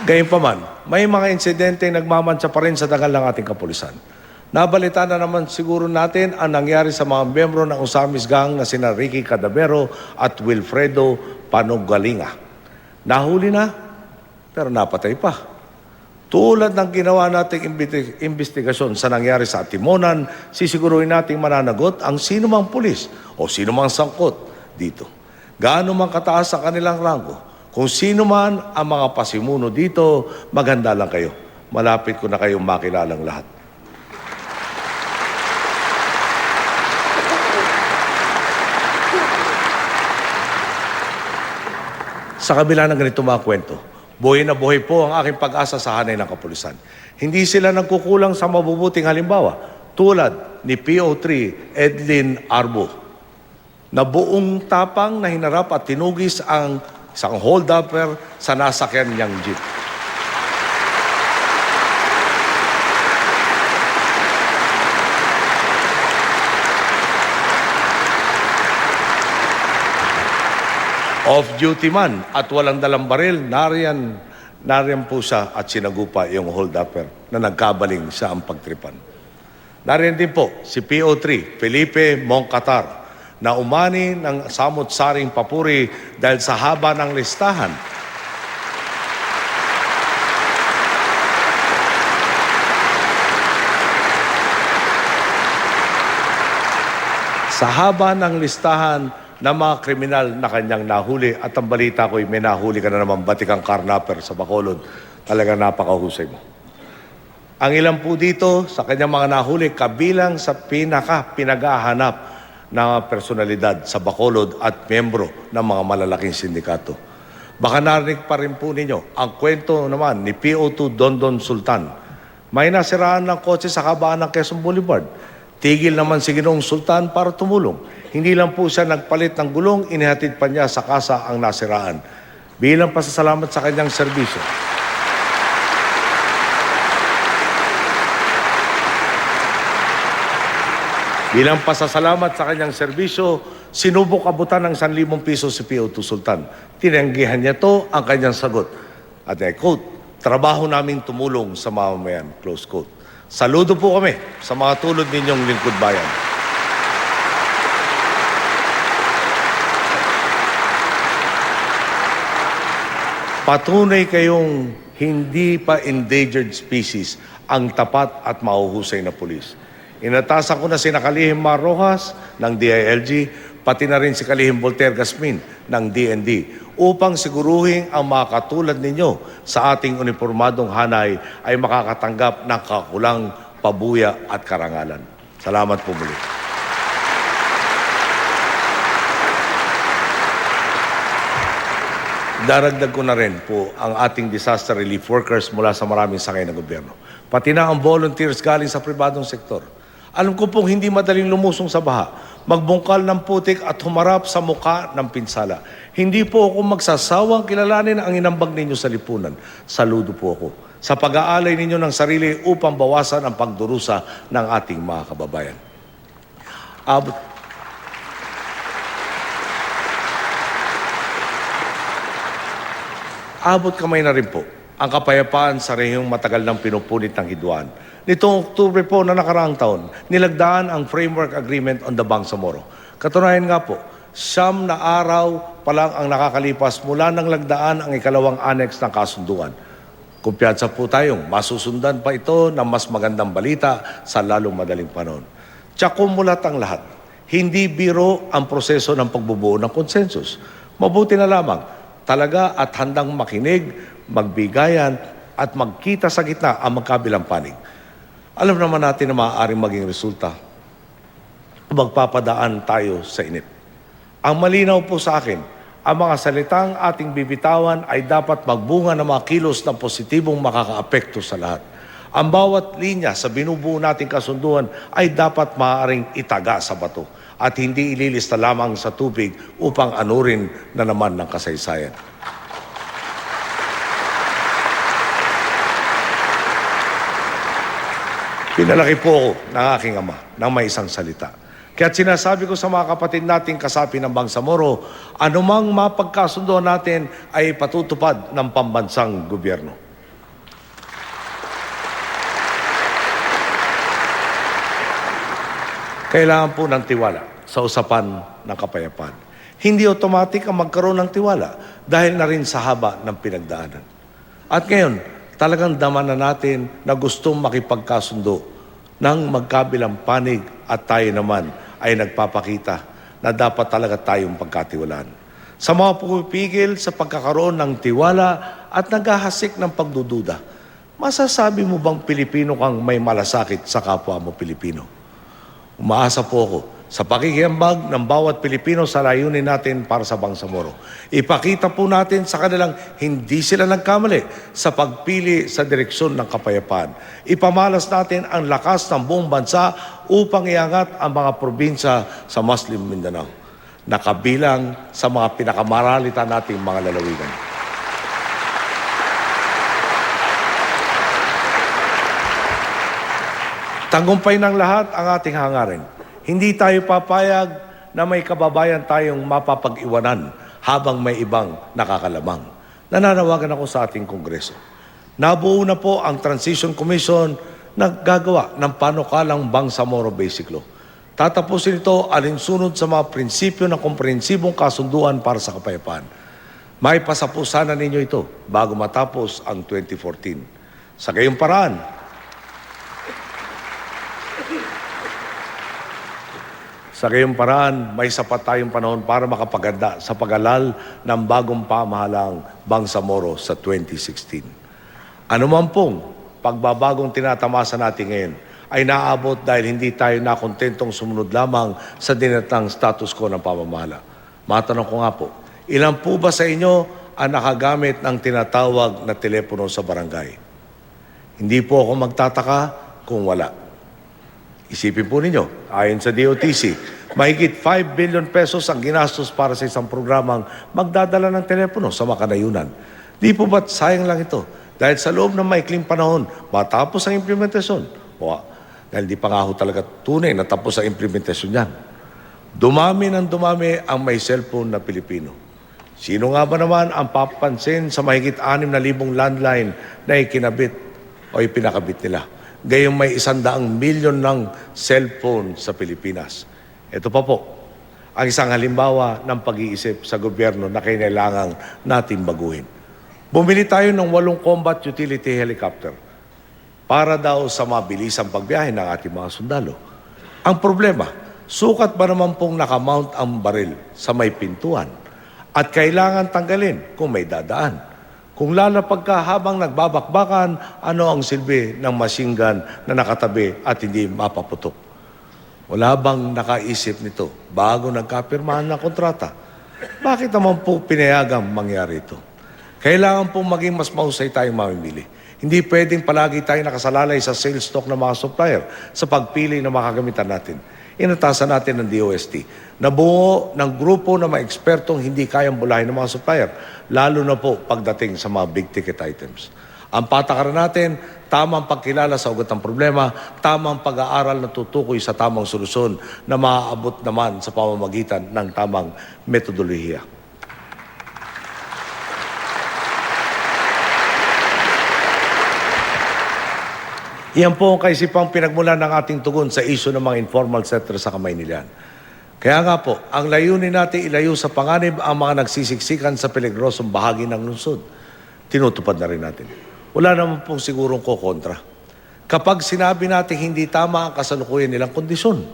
Gayunpaman, may mga insidente nagmamantsa pa rin sa dangal ng ating kapulisan. Nabalita na naman siguro natin ang nangyari sa mga miyembro ng Usamis Gang na sina Ricky Cadavero at Wilfredo Panugalinga. Nahuli na, pero napatay pa. Tulad ng ginawa nating investigasyon sa nangyari sa Atimonan, sisiguruhin nating mananagot ang sino mang pulis o sino mang sangkot dito. Gaano man kataas ang kanilang ranggo, kung sino man ang mga pasimuno dito, maganda lang kayo. Malapit ko na kayong makilalang lahat. Sa kabila ng ganito mga kwento, buhay na buhay po ang aking pag-asa sa hanay ng kapulisan. Hindi sila nagkukulang sa mabubuting halimbawa, tulad ni PO3 Edlin Arbo, na buong tapang na hinarap at tinugis ang isang hold-upper sa nasakyan niyang jeep. Off-duty man at walang dalang baril, nariyan po siya at sinagupa yung hold-upper na nagkabaling sa ang pagtripan. Nariyan din po si PO3, Felipe Moncatar, na umani ng samot-saring papuri dahil sa haba ng listahan. Sa haba ng listahan ng mga kriminal na kanyang nahuli, at ang balita ko'y may nahuli ka na naman batikang karnapper sa Bacolod. Talagang napakahusay mo. Ang ilan po dito sa kanyang mga nahuli kabilang sa pinag-ahanap na personalidad sa Bacolod at miyembro ng mga malalaking sindikato. Baka narinig pa rin po ninyo ang kwento naman ni PO2 Dondon Sultan. May nasiraan ng kotse sa kabaan ng Quezon Boulevard. Tigil naman si Ginoong Sultan para tumulong. Hindi lang po siya nagpalit ng gulong, inihatid pa niya sa kasa ang nasiraan. Bilang pasasalamat sa kanyang serbisyo. Bilang pasasalamat sa kanyang serbisyo, sinubok abutan ng 1,000 piso si PO2 Sultan. Tinanggihan niya to ang kanyang sagot. At I quote, "Trabaho namin tumulong sa mamamayan." Close quote. Saludo po kami sa mga tulad ninyong lingkod bayan. Patunay kayong hindi pa endangered species ang tapat at mahuhusay na pulis. Inatasan ko na si Kalihim Mar Rojas ng DILG, pati na rin si Kalihim Voltaire Gasmin ng DND upang siguruhin ang mga katulad ninyo sa ating uniformadong hanay ay makakatanggap ng kakulang pabuya at karangalan. Salamat po muli. Daragdag ko na rin po ang ating disaster relief workers mula sa maraming sangay ng gobyerno. Pati na ang volunteers galing sa pribadong sektor. Alam ko pong hindi madaling lumusong sa baha, magbungkal ng putik at humarap sa muka ng pinsala. Hindi po ako magsasawang kilalanin ang inambag ninyo sa lipunan. Saludo po ako sa pag-aalay ninyo ng sarili upang bawasan ang pagdurusa ng ating mga kababayan. Abot, abot kamay na rin po ang kapayapaan sa rehiyong matagal nang pinupunit ng hidwaan. Nitong Oktubre po na nakaraang taon, nilagdaan ang Framework Agreement on the Bangsamoro. Katunayan nga po, 9 na araw pa lang ang nakakalipas mula nang lagdaan ang ikalawang annex ng kasunduan. Kumpiyansa po tayong masusundan pa ito ng mas magandang balita sa lalong madaling panahon. Tiyak kumulat ang lahat. Hindi biro ang proseso ng pagbubuo ng konsensus. Mabuti na lamang talaga at handang makinig, magbigayan at magkita sa gitna ang magkabilang panig. Alam naman natin na maaaring maging resulta. Magpapadaan tayo sa init. Ang malinaw po sa akin, ang mga salitang ating bibitawan ay dapat magbunga ng mga kilos na positibong makakaapekto sa lahat. Ang bawat linya sa binubuo nating kasunduan ay dapat maaaring itaga sa bato at hindi ililista lamang sa tubig upang anurin na naman ng kasaysayan. Pinalaki po ako ng aking ama ng may isang salita. Kaya't sinasabi ko sa mga kapatid nating kasapi ng Bangsamoro, anumang mapagkasunduan natin ay patutupad ng pambansang gobyerno. Kailangan po ng tiwala sa usapan ng kapayapaan. Hindi automatic ang magkaroon ng tiwala dahil na rin sa haba ng pinagdaanan. At ngayon, talagang daman na natin na gustong makipagkasundo ng magkabilang panig at tayo naman ay nagpapakita na dapat talaga tayong pagkatiwalaan. Sa mga pumipigil sa pagkakaroon ng tiwala at naghahasik ng pagdududa, masasabi mo bang Pilipino kang may malasakit sa kapwa mo Pilipino? Umaasa po ako sa pakikiambag ng bawat Pilipino sa layunin natin para sa Bangsamoro. Ipakita po natin sa kanilang hindi sila nagkamali sa pagpili sa direksyon ng kapayapaan. Ipamalas natin ang lakas ng buong bansa upang iangat ang mga probinsya sa Muslim Mindanao na kabilang sa mga pinakamaralitan nating mga lalawigan. Tagumpay ng lahat ang ating hangarin. Hindi tayo papayag na may kababayan tayong mapapag-iwanan habang may ibang nakakalamang. Nananawagan ako sa ating Kongreso. Nabuo na po ang Transition Commission na gagawa ng panukalang Bangsamoro Basic Law. Tatapusin ito alinsunod sa mga prinsipyo ng komprehensibong kasunduan para sa kapayapaan. May pasapu sana ninyo ito bago matapos ang 2014. Sa gayong paraan, may sapat tayong panahon para makapaganda sa pag-alal ng bagong pamahalang Bangsamoro sa 2016. Ano man pong pagbabagong tinatamasa natin ngayon ay naabot dahil hindi tayo nakontentong sumunod lamang sa dinatang status quo ng pamamahala. Matanong ko nga po, ilan po ba sa inyo ang nakagamit ng tinatawag na telepono sa barangay? Hindi po ako magtataka kung wala. Isipin po ninyo, ayon sa DOTC, mahigit 5 billion pesos ang ginastos para sa isang programang magdadala ng telepono sa makanayunan. Di po ba't sayang lang ito? Dahil sa loob ng maikling panahon, matapos ang implementasyon. Dahil di pa nga ho talaga tunay na tapos ang implementasyon yan. Dumami ng dumami ang may cellphone na Pilipino. Sino nga ba naman ang papansin sa mahigit 6,000 landline na ikinabit o ipinakabit nila? Gayong may 100 milyon ng cellphone sa Pilipinas. Ito pa po, ang isang halimbawa ng pag-iisip sa gobyerno na kailangang natin baguhin. Bumili tayo ng 8 combat utility helicopter para daw sa mabilisang pagbiyahe ng ating mga sundalo. Ang problema, sukat ba naman pong nakamount ang baril sa may pintuan at kailangan tanggalin kung may dadaan? Kung lalapag ka habang nagbabakbakan, ano ang silbi ng machine gun na nakatabi at hindi mapaputok? Wala bang nakaisip nito bago nagkapirmahan ng kontrata? Bakit naman po pinayagang mangyari ito? Kailangan pong maging mas mahusay tayong mamimili. Hindi pwedeng palagi tayong nakasalalay sa sales stock ng mga supplier sa pagpili ng makagamitan natin. Inatasan natin ng DOST. Nabuo ng grupo ng mga ekspertong hindi kayang bulahin ng mga supplier, lalo na po pagdating sa mga big ticket items. Ang patakaran natin, tamang pagkilala sa ugat ng problema, tamang pag-aaral na tutukoy sa tamang solusyon na maaabot naman sa pamamagitan ng tamang metodolohiya. Iyan po ang kaisipang pinagmulan ng ating tugon sa isyu ng mga informal sector sa Kamaynilan. Kaya nga po, ang layunin natin ilayo sa panganib ang mga nagsisiksikan sa peligrosong bahagi ng lungsod. Tinutupad na rin natin. Wala naman pong sigurong kokontra. Kapag sinabi natin hindi tama ang kasalukuyan nilang kondisyon,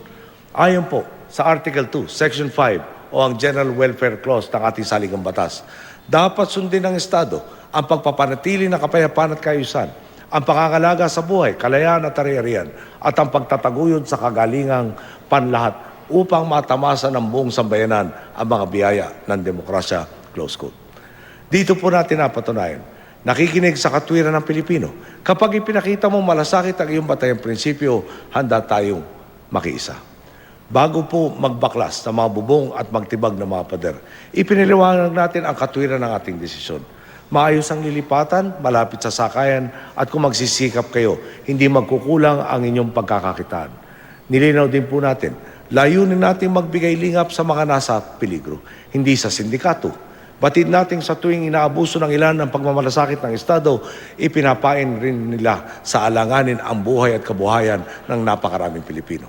ayon po sa Article 2, Section 5 o ang General Welfare Clause ng ating saligang batas, dapat sundin ng Estado ang pagpapanatili ng kapayapaan at kaayusan, ang pangangalaga sa buhay, kalayaan at ari-arian, at ang pagtataguyod sa kagalingang panlahat upang matamasa ng buong sambayanan ang mga biyaya ng demokrasya, close quote. Dito po natin napatunayan, nakikinig sa katwiran ng Pilipino. Kapag ipinakita mong malasakit ang iyong batayang prinsipyo, handa tayong makiisa. Bago po magbaklas ng mga bubong at magtibag ng mga pader, ipiniliwanag natin ang katwiran ng ating desisyon. Maayos ang lilipatan, malapit sa sakayan, at kung magsisikap kayo, hindi magkukulang ang inyong pagkakakitaan. Nilinaw din po natin, layunin natin magbigay lingap sa mga nasa peligro, hindi sa sindikato. Batid natin sa tuwing inaabuso ng ilan ng pagmamalasakit ng Estado, ipinapain rin nila sa alanganin ang buhay at kabuhayan ng napakaraming Pilipino.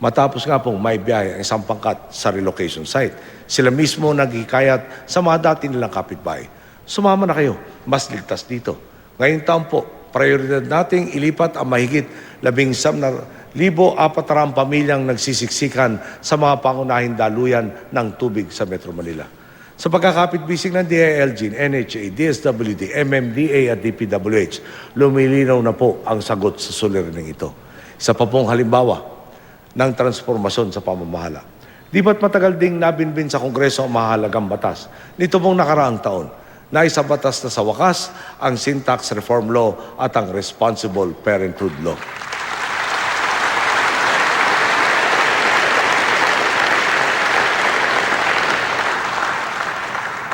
Matapos nga pong may biyahe ang isang pangkat sa relocation site, sila mismo naghikayat sa mga dati nilang kapitbahay. Sumama na kayo, mas ligtas dito. Ngayong taon po, prioridad nating ilipat ang mahigit 19,400 pamilyang nagsisiksikan sa mga pangunahing daluyan ng tubig sa Metro Manila. Sa pagkakapit-bisig ng DILG, NHA, DSWD, MMDA at DPWH, lumilinaw na po ang sagot sa suliraning ito. Isa pa pong halimbawa ng transformasyon sa pamamahala. Di ba't matagal ding nabinbin sa Kongreso ang mahalagang batas? Nito pong nakaraang taon, naisabatas na sa wakas ang Syntax Reform Law at ang Responsible Parenthood Law.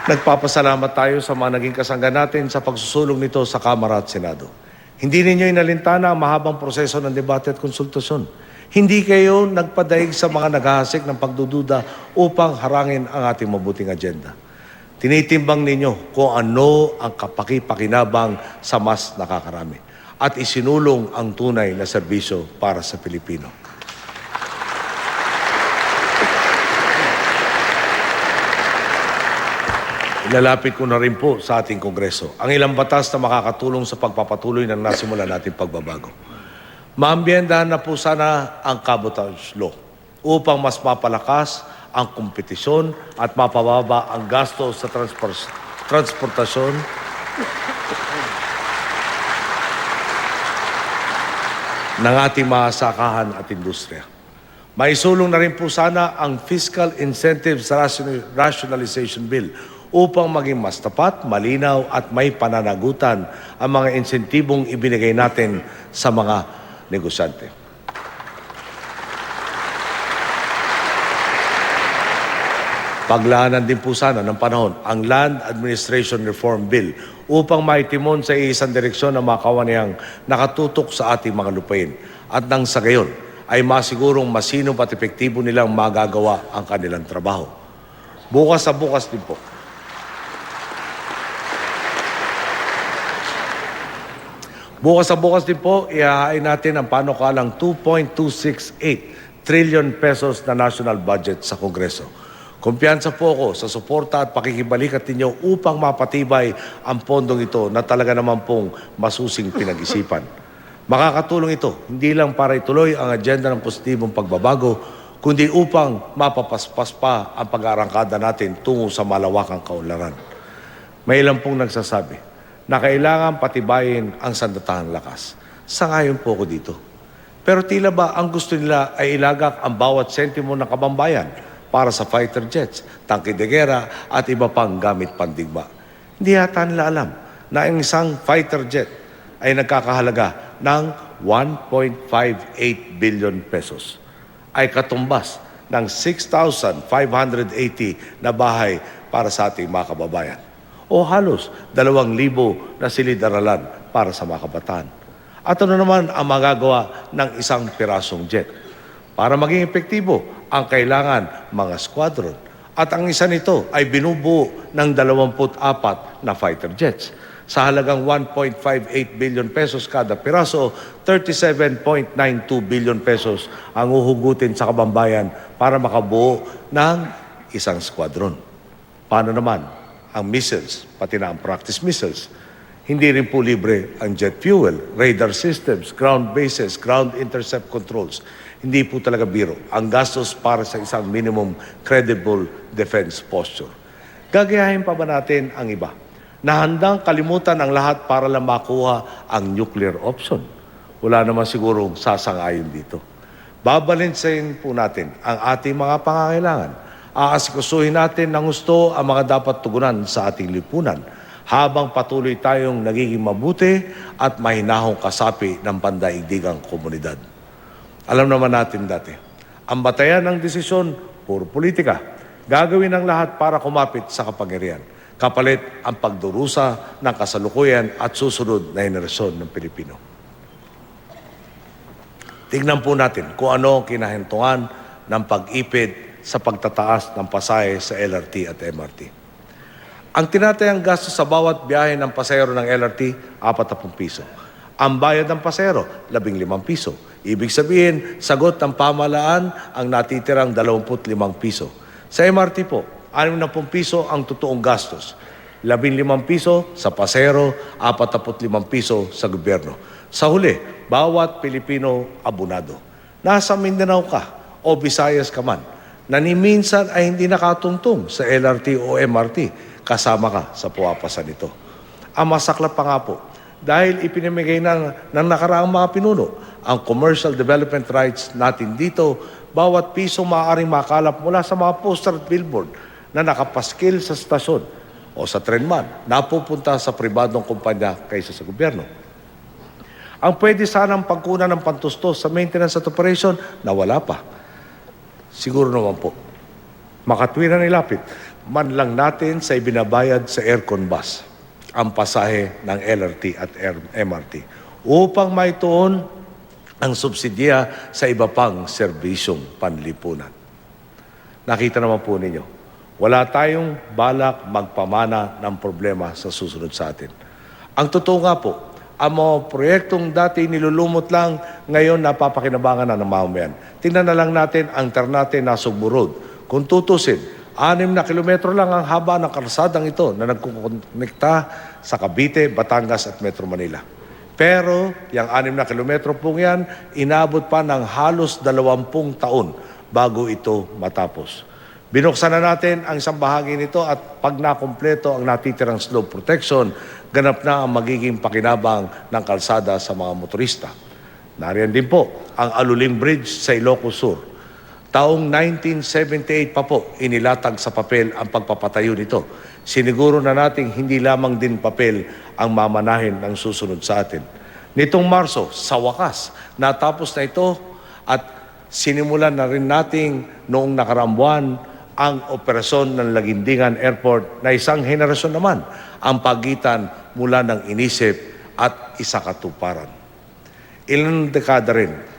Nagpapasalamat tayo sa mga naging kasangga natin sa pagsusulong nito sa Kamara at Senado. Hindi ninyo inalintana ang mahabang proseso ng debate at konsultasyon. Hindi kayo nagpadaig sa mga naghahasik ng pagdududa upang harangin ang ating mabuting agenda. Tinitimbang ninyo kung ano ang kapaki-pakinabang sa mas nakakarami at isinulong ang tunay na serbisyo para sa Pilipino. Ilalapit ko na rin po sa ating Kongreso ang ilang batas na makakatulong sa pagpapatuloy ng nasimulan nating pagbabago. Maambiyendahan na po sana ang Cabotage Law upang mas mapalakas ang kompetisyon at mapababa ang gasto sa transportasyon ng ating mga sakahan at industriya. Maisulong na rin po sana ang Fiscal Incentives Rationalization Bill upang maging mas tapat, malinaw at may pananagutan ang mga insentibong ibinigay natin sa mga negosyante. Paglaanan din po sana ng panahon ang Land Administration Reform Bill upang maitimon sa isang direksyon ang mga kawanihang nakatutok sa ating mga lupain at nang sa gayon ay masigurong masinop at epektibo nilang magagawa ang kanilang trabaho. Bukas sa bukas din po. Bukas sa bukas din po, ihahain natin ang panukalang 2.268 trillion pesos na national budget sa Kongreso. Kumpiyansa po ako sa suporta at pakikibalikat ninyo upang mapatibay ang pondong ito na talaga naman pong masusing pinag-isipan. Makakatulong ito hindi lang para ituloy ang agenda ng positibong pagbabago, kundi upang mapapaspas pa ang pag-aarangkada natin tungo sa malawakang kaunlaran. May ilan pong nagsasabi na kailangan patibayin ang sandatahang lakas. Sangayon po ako dito. Pero tila ba ang gusto nila ay ilagak ang bawat sentimo ng kabambayan para sa fighter jets, tangke de gera at iba pang gamit pandigma. Hindi yata nila alam na ang isang fighter jet ay nagkakahalaga ng 1.58 billion pesos. Ay katumbas ng 6,580 na bahay para sa ating mga kababayan. O halos 2,000 na silid-aralan para sa mga kabataan. At ano naman ang magagawa ng isang pirasong jet? Para maging epektibo, ang kailangan mga squadron. At ang isa nito ay binubuo ng 24 na fighter jets. Sa halagang 1.58 billion pesos kada piraso, 37.92 billion pesos ang uhugutin sa kabambayan para makabuo ng isang squadron. Paano naman ang missiles, pati na ang practice missiles? Hindi rin po libre ang jet fuel, radar systems, ground bases, ground intercept controls. Hindi po talaga biro ang gastos para sa isang minimum credible defense posture. Gagayahin pa ba natin ang iba na handang kalimutan ang lahat para lang makuha ang nuclear option? Wala naman sigurong sasangayon dito. Babalansehin po natin ang ating mga pangangailangan. Aasikasuhin natin ng gusto ang mga dapat tugunan sa ating lipunan habang patuloy tayong nagiging mabuti at mahinahong kasapi ng pandaigdigang komunidad. Alam naman natin dati, ang batayan ng desisyon, puro politika. Gagawin ang lahat para kumapit sa kapangyarihan. Kapalit ang pagdurusa ng kasalukuyan at susunod na henerasyon ng Pilipino. Tingnan po natin kung ano ang kinahintungan ng pag-ipid sa pagtataas ng pasahe sa LRT at MRT. Ang tinatayang gasto sa bawat biyahe ng pasahero ng LRT, 40 piso. Ang bayad ng pasahero, 15 piso. Ibig sabihin, sagot ng pamahalaan ang natitirang 25 piso. Sa MRT po, 60 piso ang totoong gastos. 15 piso sa pasahero, 45 piso sa gobyerno. Sa huli, bawat Pilipino abonado. Nasa Mindanao ka o Visayas ka man, na ni minsan ay hindi nakatungtong sa LRT o MRT, kasama ka sa puwapasan nito. Ang masaklap pa nga po, dahil ipinamigay ng nakaraang mga pinuno ang commercial development rights natin dito, bawat piso maaaring makalap mula sa mga poster at billboard na nakapaskil sa stasyon o sa tren man, napupunta sa pribadong kumpanya kaysa sa gobyerno. Ang pwede sanang pagkunan ng pantustos sa maintenance at operation na wala pa. Siguro naman po, makatwiran nilapit, man lang natin sa ibinabayad sa aircon bus ang pasahe ng LRT at MRT upang maituon ang subsidya sa iba pang serbisyong panlipunan. Nakita naman po ninyo, wala tayong balak magpamana ng problema sa susunod sa atin. Ang totoo nga po, ang mga proyektong dati nilulumot lang, ngayon napapakinabangan na ng mamamayan. Tingnan na lang natin ang Ternate Nasugbu Road. Kung tutusin, 6 na kilometro lang ang haba ng kalsadang ito na nagkukonekta sa Cavite, Batangas at Metro Manila. Pero, yung 6 na kilometro pong yan, inabot pa ng halos 20 taon bago ito matapos. Binuksan na natin ang isang bahagi nito at pag nakumpleto ang natitirang slope protection, ganap na ang magiging pakinabang ng kalsada sa mga motorista. Nariyan din po ang Alulim Bridge sa Ilocos Sur. Taong 1978 pa po inilatag sa papel ang pagpapatayo nito. Siniguro na nating hindi lamang din papel ang mamanahin ng susunod sa atin. Nitong Marso, sa wakas, natapos na ito at sinimulan na rin nating noong nakaraang buwan ang operasyon ng Lagindingan Airport na isang henerasyon naman ang pagitan mula ng inisip at isakatuparan. Ilang dekada rin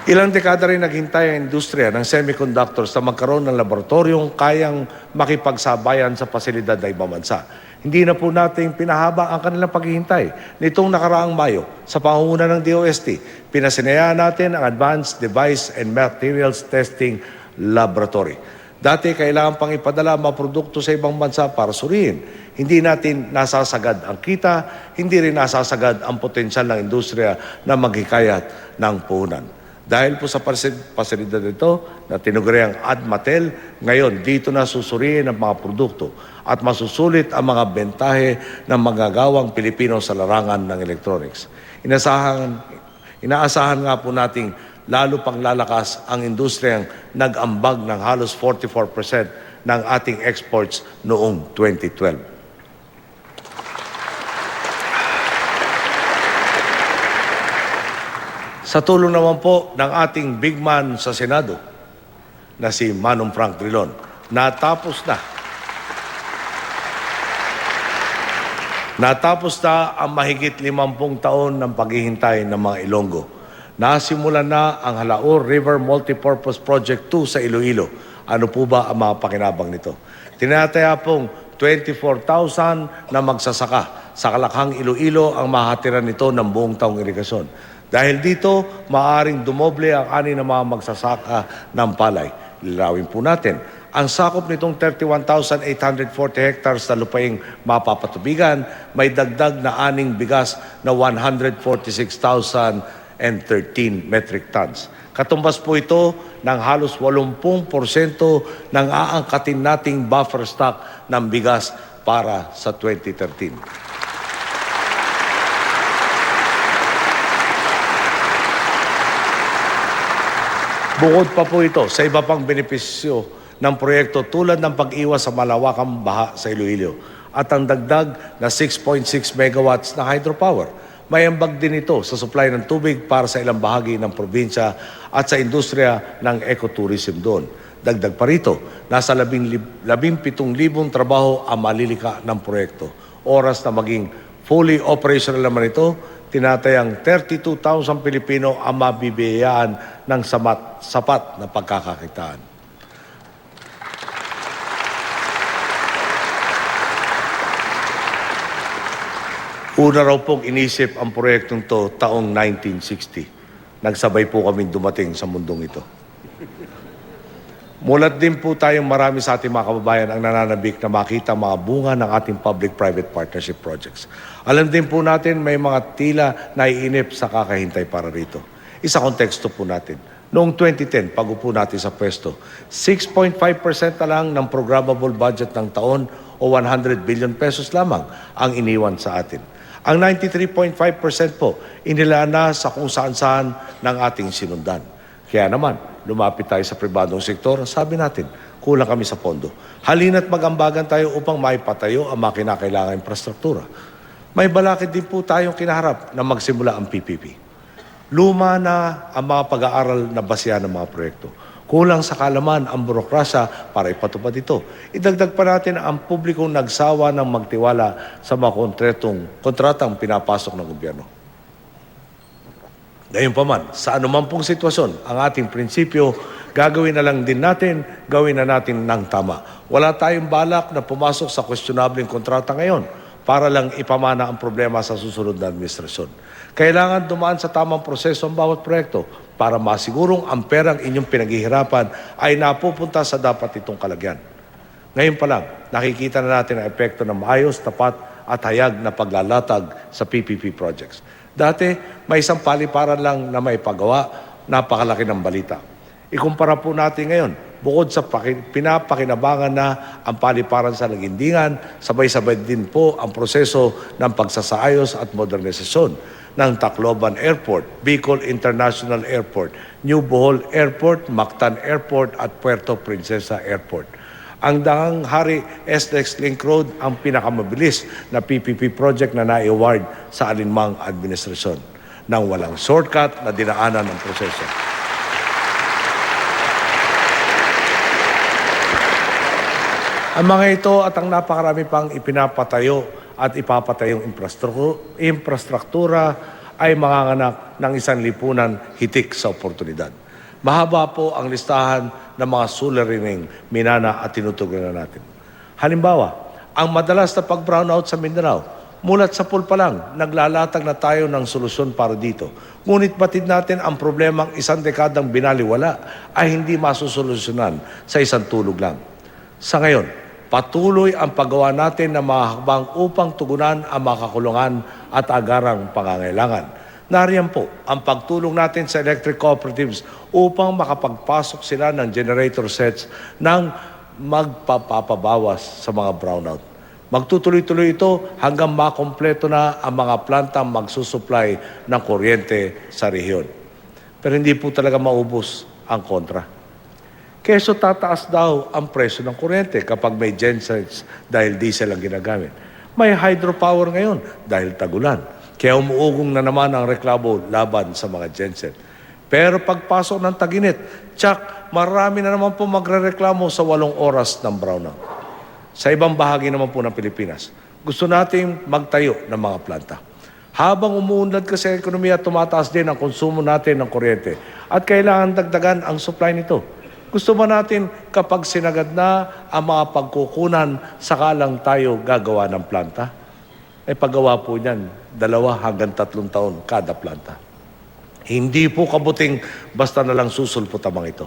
Ilang dekada rin naghintay ang industriya ng semiconductors na magkaroon ng laboratoryong kayang makipagsabayan sa pasilidad ng ibang bansa. Hindi na po natin pinahaba ang kanilang paghihintay. Nitong nakaraang Mayo, sa pangunguna ng DOST, pinasinayaan natin ang Advanced Device and Materials Testing Laboratory. Dati kailangan pang ipadala ang mga produkto sa ibang bansa para suriin. Hindi natin nasasagad ang kita, hindi rin nasasagad ang potensyal ng industriya na maghikayat ng puhunan. Dahil po sa pasilidad nito na tinuguriang ADMATEL, ngayon dito na susuriin ang mga produkto at masusulit ang mga bentahe ng magagawang Pilipino sa larangan ng electronics. Inaasahan nga po nating lalo pang lalakas ang industriyang nag-ambag ng halos 44% ng ating exports noong 2012. Sa tulong naman po ng ating big man sa Senado na si Manong Frank Drilon, Natapos na ang mahigit 50 taon ng paghihintay ng mga Ilonggo. Nasimulan na ang Halaor River Multipurpose Project 2 sa Iloilo. Ano po ba ang mga pakinabang nito? Tinataya pong 24,000 na magsasaka sa Kalakhang, Iloilo ang mahatiran nito ng buong taong irigasyon. Dahil dito, maaaring dumoble ang ani ng mga magsasaka ng palay. Lirawin po natin, ang sakop nitong 31,840 hectares na lupaing mapapatubigan, may dagdag na aning bigas na 146,013 metric tons. Katumbas po ito ng halos 80% ng aangkatin nating buffer stock ng bigas para sa 2013. Bukod pa po ito sa iba pang benepisyo ng proyekto tulad ng pag-iwas sa malawakang baha sa Iloilo at ang dagdag na 6.6 megawatts na hydropower. May ambag din ito sa supply ng tubig para sa ilang bahagi ng probinsya at sa industriya ng ecotourism doon. Dagdag pa rito, nasa 17,000 trabaho ang malilika ng proyekto. Oras na maging fully operational naman ito, tinatayang 32,000 Pilipino ang mabibiyayaan ng sapat na pagkakakitaan. Una raw pong inisip ang proyektong to taong 1960. Nagsabay po kami dumating sa mundong ito. Mulat din po tayong marami sa ating mga kababayan ang nananabik na makita mga bunga ng ating public-private partnership projects. Alam din po natin may mga tila naiinip sa kakahintay para rito. Isa konteksto po natin. Noong 2010, pag-upo natin sa pwesto, 6.5% na lang ng programmable budget ng taon o 100 billion pesos lamang ang iniwan sa atin. Ang 93.5% po, inilaan na sa kung saan-saan ng ating sinundan. Kaya naman, lumapit tayo sa pribadong sektor, sabi natin, kulang kami sa pondo. Halina't mag-ambagan tayo upang maipatayo ang mga kinakailangang infrastruktura. May balakid din po tayong kinaharap na magsimula ang PPP. Luma na ang mga pag-aaral na basihan ng mga proyekto. Kulang sa kalaman ang burokrasya para ipatupad ito. Idagdag pa natin ang publikong nagsawa ng magtiwala sa mga kontratang pinapasok ng gobyerno. Gayunpaman, sa anumang pong sitwasyon, ang ating prinsipyo, gagawin na lang din natin, gawin na natin ng tama. Wala tayong balak na pumasok sa questionableng kontrata ngayon para lang ipamana ang problema sa susunod na administrasyon. Kailangan dumaan sa tamang proseso ang bawat proyekto para masigurong ang perang inyong pinaghihirapan ay napupunta sa dapat itong kalagyan. Ngayon pa lang, nakikita na natin ang epekto ng maayos, tapat at hayag na paglalatag sa PPP projects. Dati, may isang paliparan lang na may pagawa, napakalaki ng balita. Ikumpara po natin ngayon, bukod sa pinapakinabangan na ang paliparan sa Lagindingan, sabay-sabay din po ang proseso ng pagsasaayos at modernisasyon ng Tacloban Airport, Bicol International Airport, New Bohol Airport, Mactan Airport at Puerto Princesa Airport. Ang Daang Hari SLEX Link Road ang pinakamabilis na PPP project na na-award sa alinmang administrasyon nang walang shortcut na dinaanan ng proseso. Ang mga ito at ang napakarami pang ipinapatayo at ipapatayong infrastruktura ay manganganak ng isang lipunan hitik sa oportunidad. Mahaba po ang listahan ng mga suliraning minana at tinutugunan natin. Halimbawa, ang madalas na pag-brownout sa Mindanao, mulat sa pool pa lang, naglalatag na tayo ng solusyon para dito. Ngunit batid natin ang problemang isang dekadang binaliwala ay hindi masusolusyonan sa isang tulog lang. Sa ngayon, patuloy ang paggawa natin ng mga hakbang upang tugunan ang mga kakulungan at agarang pangangailangan. Nariyan po ang pagtulong natin sa electric cooperatives upang makapagpasok sila ng generator sets ng magpapabawas sa mga brownout. Magtutuloy-tuloy ito hanggang makompleto na ang mga plantang magsusupply ng kuryente sa rehiyon. Pero hindi po talaga maubos ang kontra. Keso tataas daw ang presyo ng kuryente kapag may gensets dahil diesel ang ginagamit. May hydropower ngayon dahil tagulan. Kaya umuugong na naman ang reklamo laban sa mga genset. Pero pagpasok ng tag-init, tsak, marami na naman po magrereklamo sa 8 oras ng brownout. Sa ibang bahagi naman po ng Pilipinas, gusto nating magtayo ng mga planta. Habang umuunlad kasi ang ekonomiya, tumataas din ang konsumo natin ng kuryente at kailangan dagdagan ang supply nito. Gusto ba natin kapag sinagad na ang mga pagkukunan, saka lang tayo gagawa ng planta? Paggawa po niyan, 2 hanggang 3 taon kada planta. Hindi po kabuting basta na lang susulpot ang mga ito.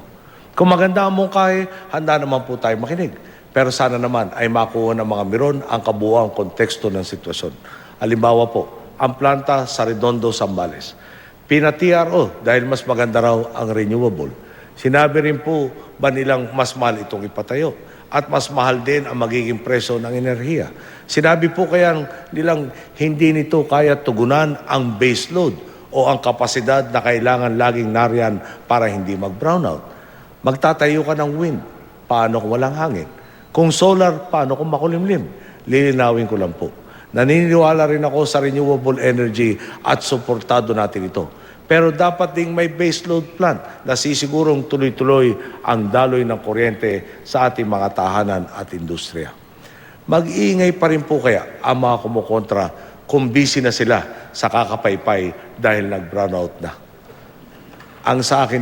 Kung maganda ang mungkahi, handa naman po tayo makinig. Pero sana naman ay makuha ng mga miron ang kabuuang konteksto ng sitwasyon. Halimbawa po, ang planta sa Redondo, Zambales. Pina-TRO dahil mas maganda raw ang renewable. Sinabi rin po ba nilang mas mahal itong ipatayo? At mas mahal din ang magiging presyo ng enerhiya. Sinabi po kaya nilang hindi nito kaya tugunan ang base load o ang kapasidad na kailangan laging nariyan para hindi mag-brownout. Magtatayo ka ng wind, paano kung walang hangin? Kung solar, paano kung makulimlim? Lilinawin ko lang po. Naniniwala rin ako sa renewable energy at suportado natin ito. Pero dapat ding may baseload plant na sisigurong tuloy-tuloy ang daloy ng kuryente sa ating mga tahanan at industriya. Mag-iingay pa rin po kaya ang mga kumukontra kung busy na sila sa kakapaypay dahil nag-brownout na. Ang sa akin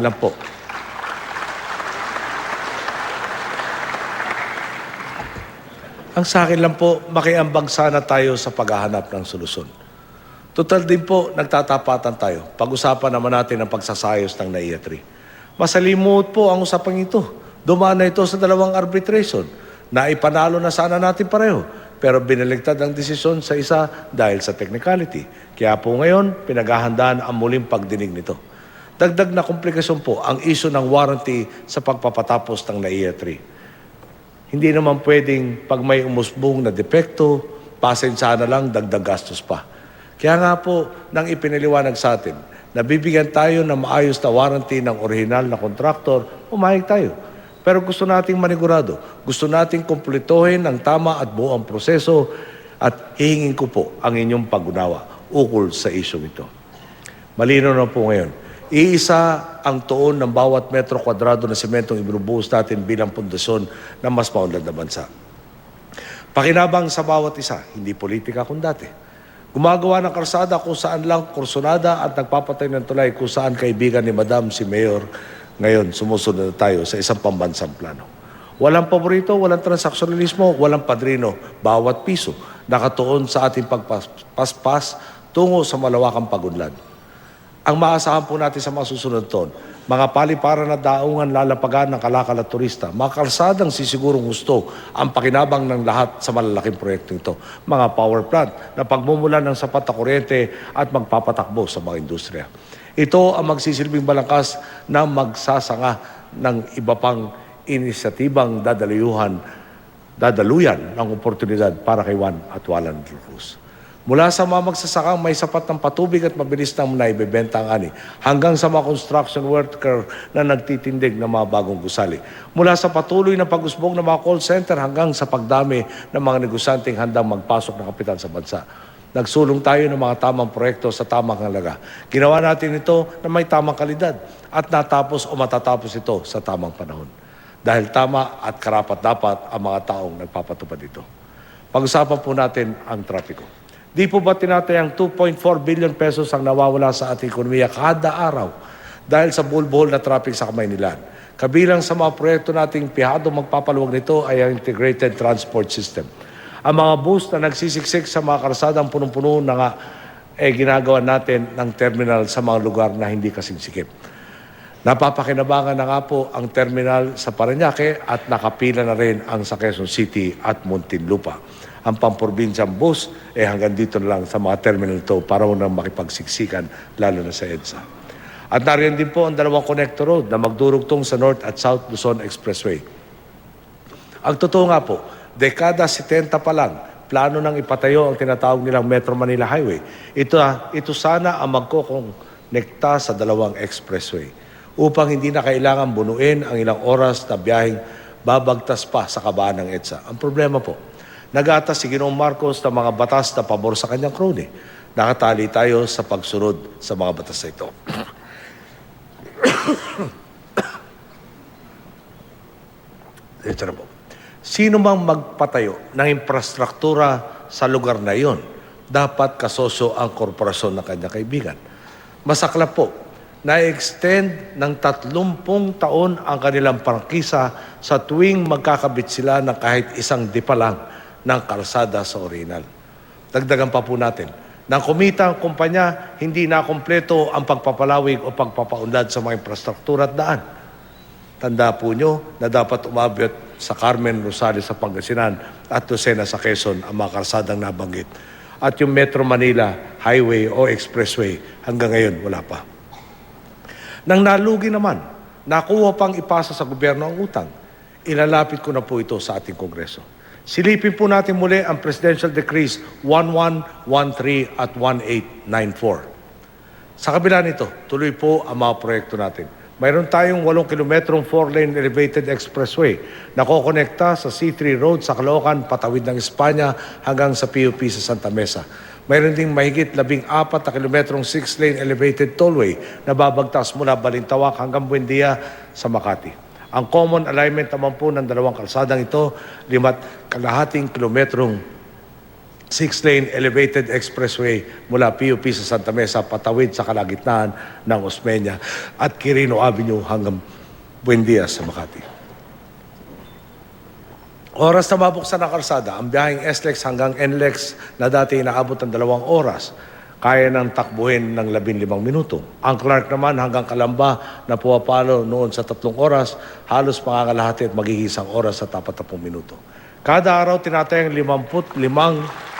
lang po, makiambag sana tayo sa paghahanap ng solusyon. Total din po, nagtatapatan tayo. Pag-usapan naman natin ang pagsasayos ng NAIA 3. Masalimut po ang usapang ito. Dumaan na ito sa 2 arbitration na ipanalo na sana natin pareho. Pero binaligtad ang desisyon sa isa dahil sa technicality. Kaya po ngayon, pinaghahandaan ang muling pagdinig nito. Dagdag na komplikasyon po ang issue ng warranty sa pagpapatapos ng NAIA 3. Hindi naman pwedeng pag may umusbong na depekto, pasensya na lang, dagdag gastos pa. Kaya nga po, nang ipinaliwanag sa atin, nabibigyan tayo ng maayos na warranty ng orihinal na kontraktor, umayag tayo. Pero gusto nating manigurado, gusto nating kumpletohin ang tama at buong proseso at hihingin ko po ang inyong pag-unawa ukol sa isyong ito. Malino na po ngayon. Iisa ang tuon ng bawat metro kwadrado na sementong ibinubuhos natin bilang pundasyon ng mas maunlad na bansa. Pakinabang sa bawat isa, hindi politika kung dati. Gumagawa ng karsada kung saan lang kursunada at nagpapatay ng tulay kung saan kaibigan ni Madam si Mayor. Ngayon, sumusunod na tayo sa isang pambansang plano. Walang paborito, walang transaksyonalismo, walang padrino. Bawat piso nakatuon sa ating pagpaspas tungo sa malawakang pagunlad. Ang maasahan po natin sa mga susunod taon, mga paliparan na daungan lalapagan ng kalakal at turista, mga kalsadang sisigurong gusto ang pakinabang ng lahat sa malalaking proyekto ito. Mga power plant na pagmumulan ng sapat na kuryente at magpapatakbo sa mga industriya. Ito ang magsisilbing balangkas na magsasanga ng iba pang inisyatibang dadaluyan ng oportunidad para kay Juan at Walan Cruz. Mula sa mga magsasakang may sapat ng patubig at mabilis nang naibebenta ang ani, hanggang sa mga construction worker na nagtitindig ng mga bagong gusali. Mula sa patuloy na pag-usbong ng mga call center hanggang sa pagdami ng mga negosyanteng handang magpasok ng kapital sa bansa. Nagsulong tayo ng mga tamang proyekto sa tamang halaga. Ginawa natin ito na may tamang kalidad at natapos o matatapos ito sa tamang panahon. Dahil tama at karapat-dapat ang mga taong nagpapatupad ito. Pag-usapan po natin ang trapiko. Di po ba tinatayang 2.4 billion pesos ang nawawala sa ating ekonomiya kada araw dahil sa buhol-buhol na traffic sa Kamaynilan? Kabilang sa mga proyekto nating pihado magpapaluwag nito ay ang integrated transport system. Ang mga bus na nagsisiksik sa mga karsadang punong-puno na nga ginagawa natin ng terminal sa mga lugar na hindi kasing sikip. Napapakinabangan na nga po ang terminal sa Parañaque at nakapila na rin ang sa Quezon City at Muntinlupa. Ang pamprobinsyang bus, hanggang dito na lang sa mga terminal ito para unang makipagsiksikan, lalo na sa EDSA. At nariyan din po ang 2 connector road na magdurugtong sa North at South Luzon Expressway. Ang totoo nga po, dekada 70 pa lang, plano nang ipatayo ang tinatawag nilang Metro Manila Highway. Ito sana ang magkokonekta sa 2 expressway upang hindi na kailangan bunuin ang ilang oras na biyaheng babagtas pa sa kabaan ng EDSA. Ang problema po, nag-atas si Ginoong Marcos ng mga batas na pabor sa kanyang krone. Nakatali tayo sa pagsunod sa mga batas na ito. Ito na po. Sino mang magpatayo ng infrastruktura sa lugar na iyon, dapat kasosyo ang korporasyon ng kanyang kaibigan. Masaklap po, na-extend ng 30 taon ang kanilang prangkisa sa tuwing magkakabit sila ng kahit isang dipa lang ng kalsada sa Orinal. Dagdagan pa po natin, nang kumita ang kumpanya, hindi na kompleto ang pagpapalawig o pagpapaunlad sa mga infrastruktura at daan. Tanda po nyo na dapat umabot sa Carmen Rosales sa Pangasinan at Lucena sa Quezon ang mga kalsadang nabanggit. At yung Metro Manila Highway o Expressway hanggang ngayon wala pa. Nang nalugi naman, nakuha pang ipasa sa gobyerno ang utang. Ilalapit ko na po ito sa ating Kongreso. Silipin po natin muli ang Presidential Decrees 1113 at 1894. Sa kabila nito, tuloy po ang mga proyekto natin. Mayroon tayong 8 kilometrong 4-lane elevated expressway na kokonekta sa C3 Road sa Caloocan, patawid ng Espanya hanggang sa PUP sa Santa Mesa. Mayroon ding mahigit 14 na kilometrong 6-lane elevated tollway na babagtas mula Balintawak hanggang Buendia sa Makati. Ang common alignment naman po ng dalawang kalsadang ito, 5.5 kilometrong 6-lane elevated expressway mula PUP sa Santa Mesa, patawid sa kalagitnaan ng Osmeña at Quirino Avenue hanggang Buendia sa Makati. Oras na mabuksan ng kalsada, ang biyaheng SLEX hanggang NLEX na dati inaabot ng 2 oras, kaya ng takbuhin ng 15 minuto. Ang Clark naman hanggang Calamba na puwapalo noon sa 3 oras, halos pangangalahati at magiging 1 oras sa 40 minuto. Kada araw tinatayang 55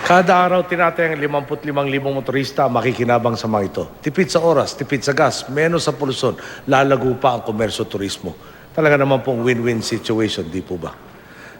Kada araw tinatayang 55,000 motorista makikinabang sa mga ito. Tipid sa oras, tipid sa gas, menos sa polusyon, lalago pa ang komersyo turismo. Talaga naman pong win-win situation, di po ba?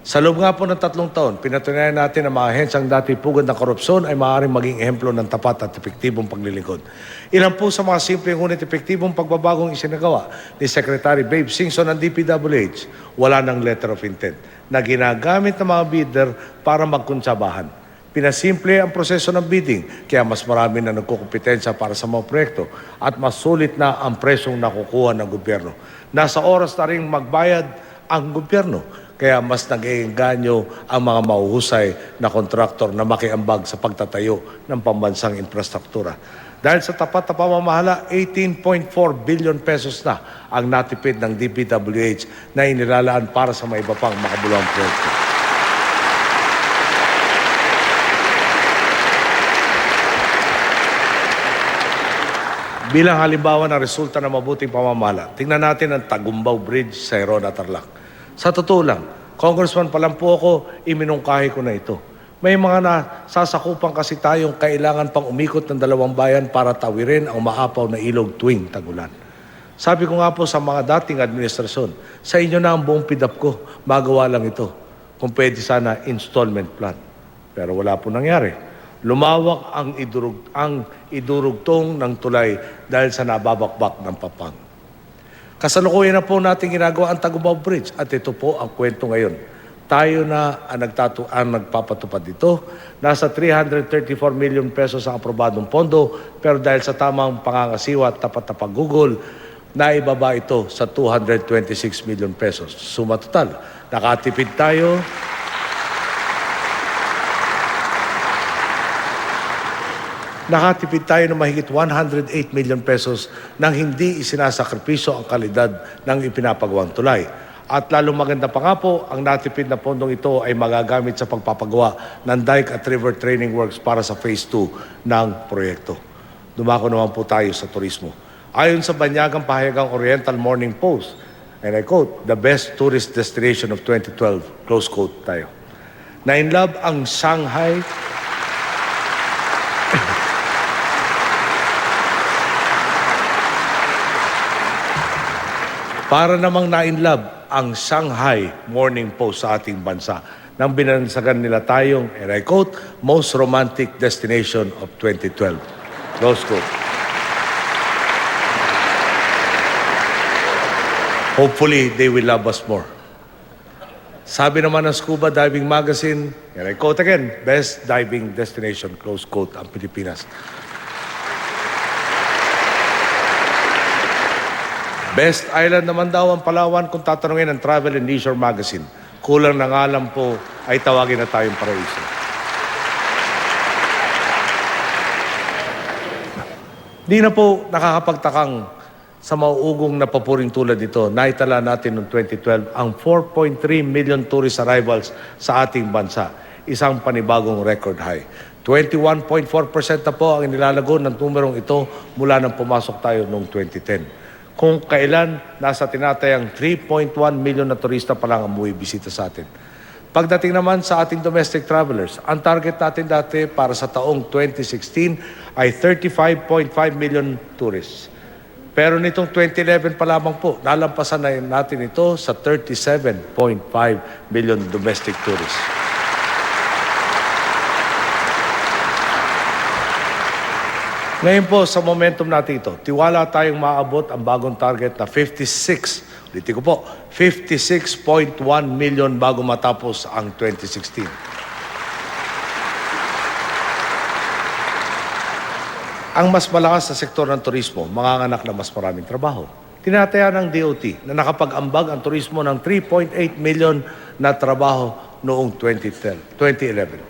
Sa loob nga po ng 3 taon, pinatunayan natin na mga ahensyang dati pugad ng korupsyon ay maaaring maging ehemplo ng tapat at epektibong paglilingkod. Ilan po sa mga simple ngunit epektibong pagbabagong isinagawa ni Secretary Babe Singson ng DPWH, wala ng letter of intent na ginagamit ng mga bidder para magkuntsabahan. Pinasimple ang proseso ng bidding, kaya mas marami na nagkukumpetensya para sa mga proyekto at mas sulit na ang presyong nakukuha ng gobyerno. Nasa oras na rin magbayad ang gobyerno, kaya mas nag-iinganyo ang mga mahuhusay na kontraktor na makiambag sa pagtatayo ng pambansang infrastruktura. Dahil sa tapat na pamamahala, 18.4 billion pesos na ang natipid ng DPWH na inilalaan para sa mga iba pang makabuluhang proyekto. Bilang halimbawa ng resulta ng mabuting pamamahala, tingnan natin ang Tagumbao Bridge sa Herona, Tarlac. Sa totoo lang, Congressman pa lang po ako, iminungkahi ko na ito. May mga nasasakupan kasi tayong kailangan pang umikot ng 2 bayan para tawirin ang maapaw na ilog tuwing tagulan. Sabi ko nga po sa mga dating administrasyon, sa inyo na ang buong pidap ko, magawa lang ito. Kung pwede sana installment plan. Pero wala po nangyari. Lumawak ang idurugtong ng tulay dahil sa nababakbak ng papang. Kasalukuyan na po natin ginagawa ang Tagumbao Bridge at ito po ang kwento ngayon. Tayo na ang nagpapatupad dito. Nasa 334 million pesos ang aprobadong pondo, pero dahil sa tamang pangangasiwa at tapat na paggugol, naibaba ito sa 226 million pesos. Suma total, nakatipid tayo ng mahigit 108 million pesos nang hindi isinasakripisyo ang kalidad ng ipinapagawang tulay. At lalong maganda pa nga po, ang natipid na pondong ito ay magagamit sa pagpapagawa ng dike at river training works para sa phase 2 ng proyekto. Dumako naman po tayo sa turismo. Ayon sa banyagang pahayagang Oriental Morning Post, and I quote, "The best tourist destination of 2012," close quote tayo. Na-inlove ang Shanghai para namang na-inlove ang Shanghai Morning Post sa ating bansa nang binansagan nila tayong, and I quote, "most romantic destination of 2012." Close quote. Hopefully, they will love us more. Sabi naman ng Scuba Diving Magazine, and I quote again, best diving destination, close quote, ang Pilipinas. Best island naman daw ang Palawan kung tatanungin ng Travel and Leisure Magazine. Kulang na nga lang po ay tawagin na tayong paraiso. Di na po nakakapagtakang sa mauugong na papuring tulad nito, naitala natin noong 2012 ang 4.3 million tourist arrivals sa ating bansa. Isang panibagong record high. 21.4% na po ang inilalago ng numerong ito mula nang pumasok tayo noong 2010. Kung kailan nasa tinatayang 3.1 million na turista pa lang ang bumibisita sa atin. Pagdating naman sa ating domestic travelers, ang target natin dati para sa taong 2016 ay 35.5 million tourists. Pero nitong 2011 pa lamang po, nalampasan na natin ito sa 37.5 million domestic tourists. Ngayon po, sa momentum natin ito, tiwala tayong maabot ang bagong target na 56 million bago matapos ang 2016. Ang mas malakas sa sektor ng turismo, manganganak na mas maraming trabaho. Tinataya ng DOT na nakapag-ambag ang turismo ng 3.8 million na trabaho noong 2011.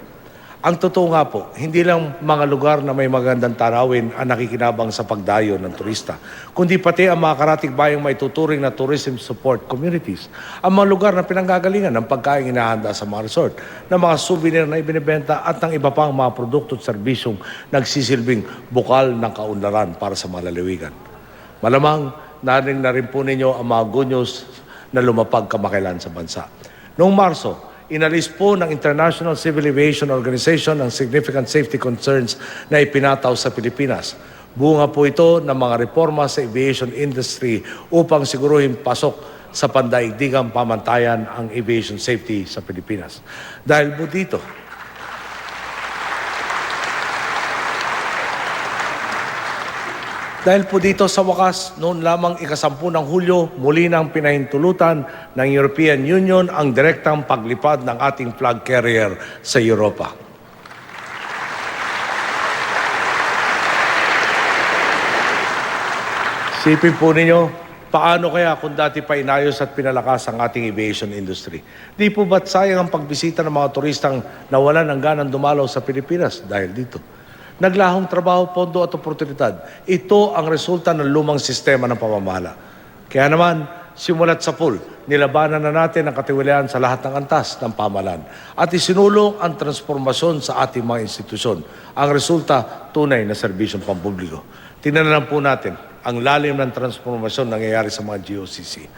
Ang totoo nga po, hindi lang mga lugar na may magandang tanawin ang nakikinabang sa pagdayo ng turista, kundi pati ang mga karatig bayang may tuturing na tourism support communities. Ang mga lugar na pinanggagalingan ng pagkain inahanda sa mga resort, ng mga souvenir na ibinibenta at ng iba pang mga produkto at serbisyong nagsisilbing bukal ng kaunlaran para sa mga lalawigan. Malamang narinig na rin po ninyo ang mga good news na lumapag kamakailan sa bansa. Noong Marso, inalis po ng International Civil Aviation Organization ang significant safety concerns na ipinataw sa Pilipinas. Bunga po ito ng mga reforma sa aviation industry upang siguruhin pasok sa pandaigdigang pamantayan ang aviation safety sa Pilipinas. Dahil po dito, sa wakas, noon lamang ika-10 ng Hulyo, muli nang pinahintulutan ng European Union ang direktang paglipad ng ating flag carrier sa Europa. Sipin po ninyo, paano kaya kung dati pa inayos at pinalakas ang ating aviation industry? Di po ba't sayang ang pagbisita ng mga turistang nawalan ng ganang dumalaw sa Pilipinas dahil dito? Naglahong trabaho, pondo at oportunidad. Ito ang resulta ng lumang sistema ng pamamahala. Kaya naman, simulat sa pool, nilabanan na natin ang katiwalian sa lahat ng antas ng pamahalaan at isinulong ang transformasyon sa ating mga institusyon. Ang resulta, tunay na serbisyong pampubliko. Tingnan na lang po natin ang lalim ng transformasyon nangyayari sa mga GOCC.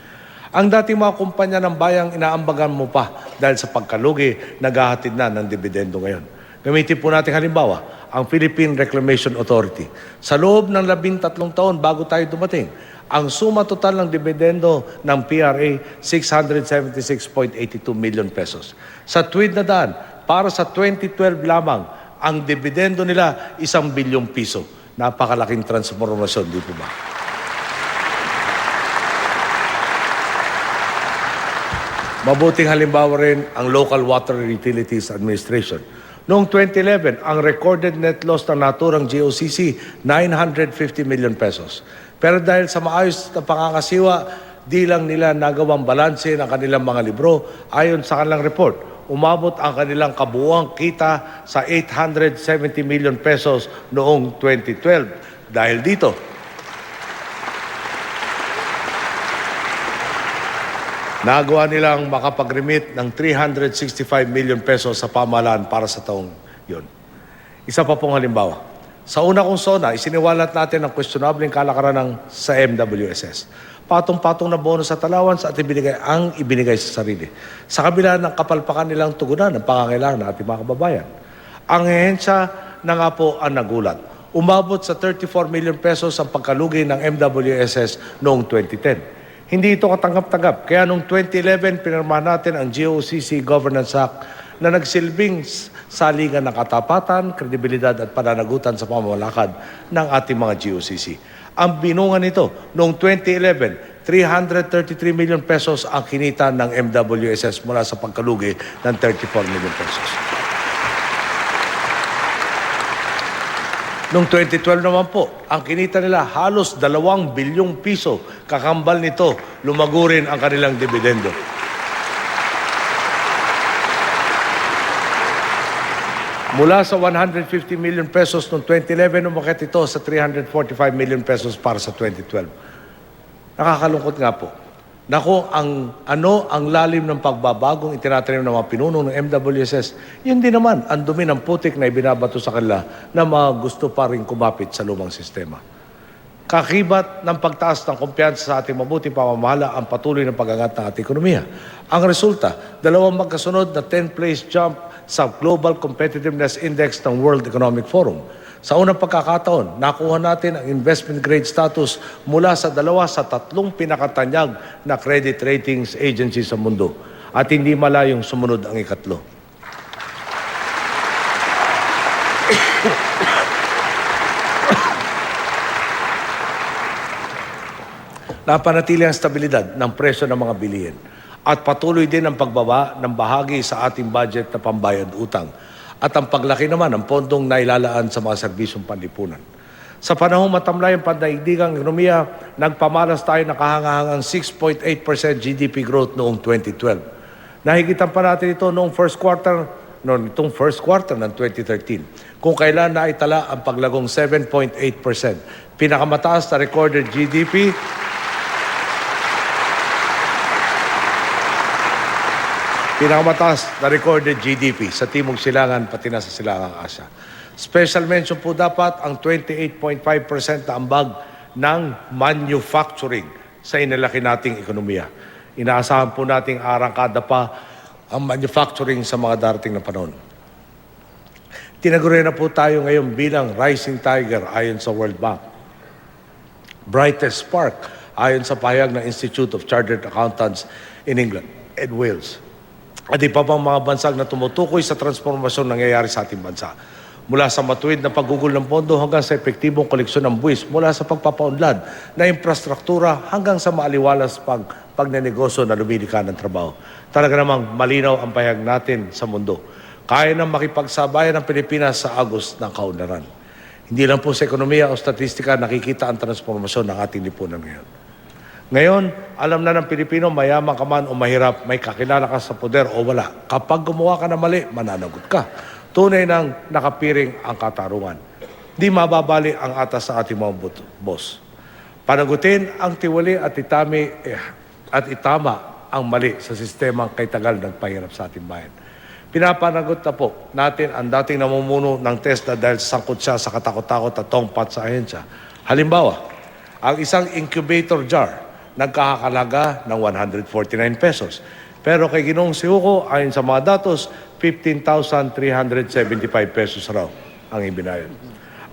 Ang dating mga kumpanya ng bayang inaambagan mo pa dahil sa pagkalugi, naghahatid na ng dividendo ngayon. Gamitin po natin halimbawa, ang Philippine Reclamation Authority. Sa loob ng 13 taon bago tayo dumating, ang suma total ng dividendo ng PRA, 676.82 million pesos. Sa tuwid na daan, para sa 2012 lamang, ang dividendo nila 1 bilyong piso. Napakalaking transformasyon, di po ba? Mabuting halimbawa rin ang Local Water Utilities Administration. Noong 2011, ang recorded net loss ng naturang GOCC, 950 million pesos. Pero dahil sa maayos na pangangasiwa, di lang nila nagawang balanse ng kanilang mga libro. Ayon sa kanilang report, umabot ang kanilang kabuuang kita sa 870 million pesos noong 2012. Dahil dito, nagawa nilang makapag-remit ng 365 million pesos sa pamahalaan para sa taong yun. Isa pa pong halimbawa. Sa una kong SONA, isiniwalat natin ang questionabling kalakaran sa MWSS. Patong-patong na bonus at allowance at ibinigay sa sarili. Sa kabila ng kapalpakan nilang tugunan ng pangangailangan ng ating mga kababayan. Ang ehensya na nga po ang nagulat. Umabot sa 34 million pesos ang pagkalugi ng MWSS noong 2010. Hindi ito katanggap-tanggap. Kaya noong 2011, pinirmahan natin ang GOCC Governance Act na nagsilbing saligan ng katapatan, kredibilidad at pananagutan sa pamamalakad ng ating mga GOCC. Ang binungan nito, noong 2011, 333 million pesos ang kinita ng MWSS mula sa pagkalugi ng 34 million pesos. Noong 2012 naman po, ang kinita nila halos 2 bilyong piso. Kakambal nito, lumago rin ang kanilang dividendo. Mula sa 150 million pesos noong 2011, umakyat ito sa 345 million pesos para sa 2012. Nakakalungkot nga po. Nako, ang lalim ng pagbabagong itinatanim ng mga pinuno ng MWSS, yun din naman, ang dumi ng putik na ibinabato sa kanila na mga gusto pa rin kumapit sa lumang sistema. Kakibat ng pagtaas ng kumpiyansa sa ating mabuting pamamahala ang patuloy ng pag-angat ng ating ekonomiya. Ang resulta, 2 magkasunod na 10th-place jump sa Global Competitiveness Index ng World Economic Forum. Sa unang pagkakataon, nakuha natin ang investment grade status mula sa 2 sa 3 pinakatanyag na credit ratings agency sa mundo. At hindi malayong sumunod ang ikatlo. Napanatili ang stabilidad ng presyo ng mga bilihin at patuloy din ang pagbaba ng bahagi sa ating budget na pambayad utang at ang paglaki naman ng pondong nailalaan sa mga serbisyong panlipunan. Sa panahong matamlay ang pandaigdigang ekonomiya, nagpamalas tayo ng kahangahangang 6.8% GDP growth noong 2012. Nahigitan pa natin ito noong itong first quarter ng 2013, kung kailan naitala ang paglagong 7.8%. Pinakamataas na recorded GDP sa Timog Silangan pati na sa Silangang Asya. Special mention po dapat ang 28.5% na ambag ng manufacturing sa inilaki nating ekonomiya. Inaasahan po nating arangkada pa ang manufacturing sa mga darating na panahon. Tinaguri na po tayo ngayon bilang Rising Tiger ayon sa World Bank. Brightest Spark ayon sa pahayag ng Institute of Chartered Accountants in England and Wales. At iba pang mga bansang na tumutukoy sa transformasyon nangyayari sa ating bansa. Mula sa matuwid na paggugol ng pondo hanggang sa epektibong koleksyon ng buwis, mula sa pagpapaunlad na infrastruktura hanggang sa maaliwalas pagnenegosyo na lumilika ng trabaho. Talaga namang malinaw ang pahayag natin sa mundo. Kaya nang makipagsabayan ng Pilipinas sa agos ng kaunlaran. Hindi lang po sa ekonomiya o statistika nakikita ang transformasyon ng ating lipunan ngayon. Ngayon, alam na ng Pilipino, mayaman ka man o mahirap, may kakilala ka sa poder o wala. Kapag gumawa ka na mali, mananagot ka. Tunay nang nakapiring ang katarungan. Di mababali ang atas sa ating mga boss. Panagutin ang tiwali at itama ang mali sa sistemang kay tagal nagpahirap sa ating bayan. Pinapanagot na po natin ang dating namumuno ng TESDA dahil sangkot siya sa katakot-takot at tongpat sa ahensya. Halimbawa, ang isang incubator jar nagkakalaga ng 149 pesos. Pero kay Ginoong Sihuko, ayon sa mga datos, 15,375 pesos raw ang ibinayad.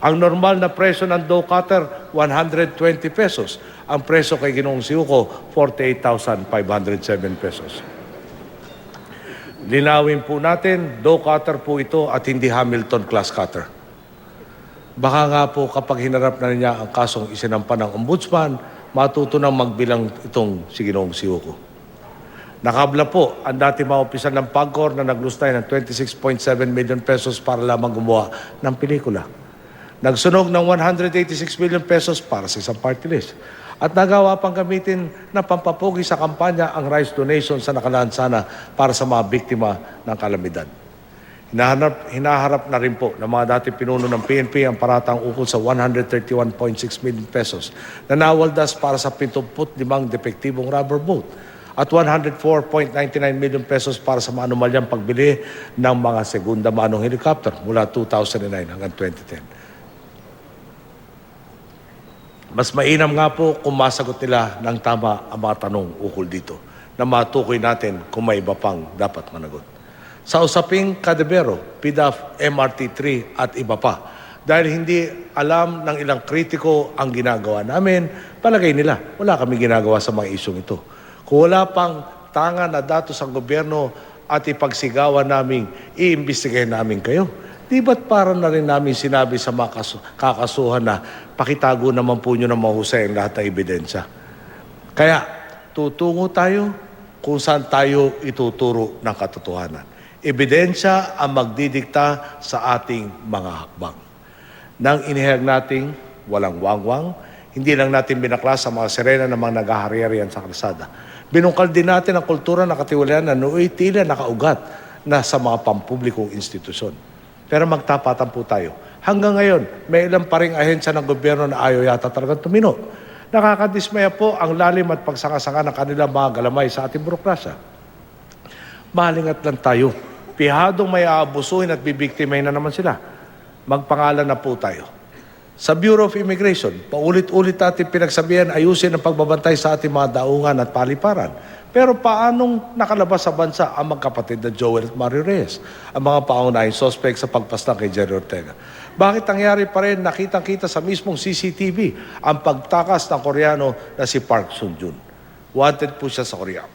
Ang normal na presyo ng dough cutter, 120 pesos. Ang presyo kay Ginoong Sihuko, 48,507 pesos. Linawin po natin, dough cutter po ito at hindi Hamilton class cutter. Baka nga po kapag hinarap na niya ang kasong isinampa ng ombudsman, matuto nang magbilang itong si Ginoong Sihuko. Nakabla po ang dati mga opisyal ng PAGCOR na naglustay ng 26.7 million pesos para lamang gumawa ng pelikula. Nagsunog ng 186 million pesos para sa isang party list. At nagawa pang gamitin na pampapugi sa kampanya ang rice donation sa nakalaan sana para sa mga biktima ng kalamidad. Hinaharap na rin po ng mga dati pinuno ng PNP ang paratang ukol sa 131.6 million pesos na nawaldas para sa 75 depektibong rubber boat at 104.99 million pesos para sa maanumalyang pagbili ng mga segunda manong helicopter mula 2009 hanggang 2010. Mas mainam nga po kung masagot nila ng tama ang mga tanong ukol dito na matukoy natin kung may iba pang dapat managot. Sa usaping Kadebero, PDAF, MRT3 at iba pa. Dahil hindi alam ng ilang kritiko ang ginagawa namin, palagay nila, wala kami ginagawa sa mga isyong ito. Kung wala pang tanga na datos ang gobyerno at ipagsigawan namin, iimbestigahin namin kayo. Di ba't para na rin namin sinabi sa mga kakasuhan na pakitago naman po nyo ng mahusay ang lahat ng ebidensya? Kaya tutungo tayo kung saan tayo ituturo ng katotohanan. Ebidensya ang magdidikta sa ating mga hakbang. Nang inihayag nating walang wangwang, hindi lang natin binaklas sa mga sirena ng mga naghahari-harian sa kalsada. Binungkal din natin ang kultura na katiwalian na nooy tila nakaugat na sa mga pampublikong institusyon. Pero magtapatan po tayo. Hanggang ngayon, may ilang pa ring ahensya ng gobyerno na ayaw yata talagang tumino. Nakakadismaya po ang lalim at pagsanga-sanga ng kanilang mga galamay sa ating burokrasya. Mahalingat lang tayo. Pihadong may aabusuhin at bibiktimahin na naman sila. Magpangalan na po tayo. Sa Bureau of Immigration, paulit-ulit natin pinagsabihan ayusin ang pagbabantay sa ating mga daungan at paliparan. Pero paanong nakalabas sa bansa ang magkapatid na Joel at Mario Reyes, ang mga paunahing suspect sa pagpaslang kay Jerry Ortega? Bakit nangyari pa rin nakitang-kita sa mismong CCTV ang pagtakas ng Koreano na si Park Sun-jun? Wanted po siya sa Korea.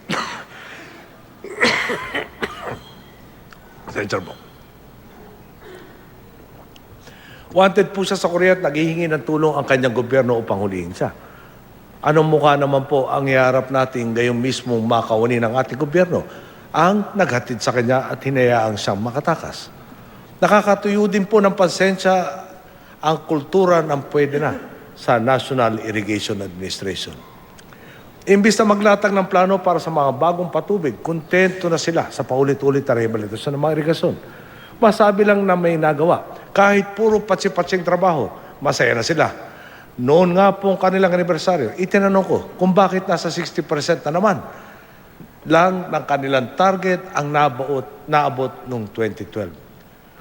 Wanted po siya sa Korea at naghihingi ng tulong ang kanyang gobyerno upang hulihin siya. Anong mukha naman po ang iharap natin ngayong mismong makawani ng ating gobyerno ang naghatid sa kanya at hinayaang siyang makatakas? Nakakatuyo din po ng pasensya ang kultura ng pwede na sa National Irrigation Administration. Imbis na maglatag ng plano para sa mga bagong patubig, kontento na sila sa paulit-ulit na rehabilitasyon ng mga irigasyon. Masabi lang na may nagawa. Kahit puro patsi-patsing trabaho, masaya na sila. Noon nga pong kanilang anibersaryo, itinanong ko kung bakit nasa 60% na naman lang ng kanilang target ang naabot noong 2012.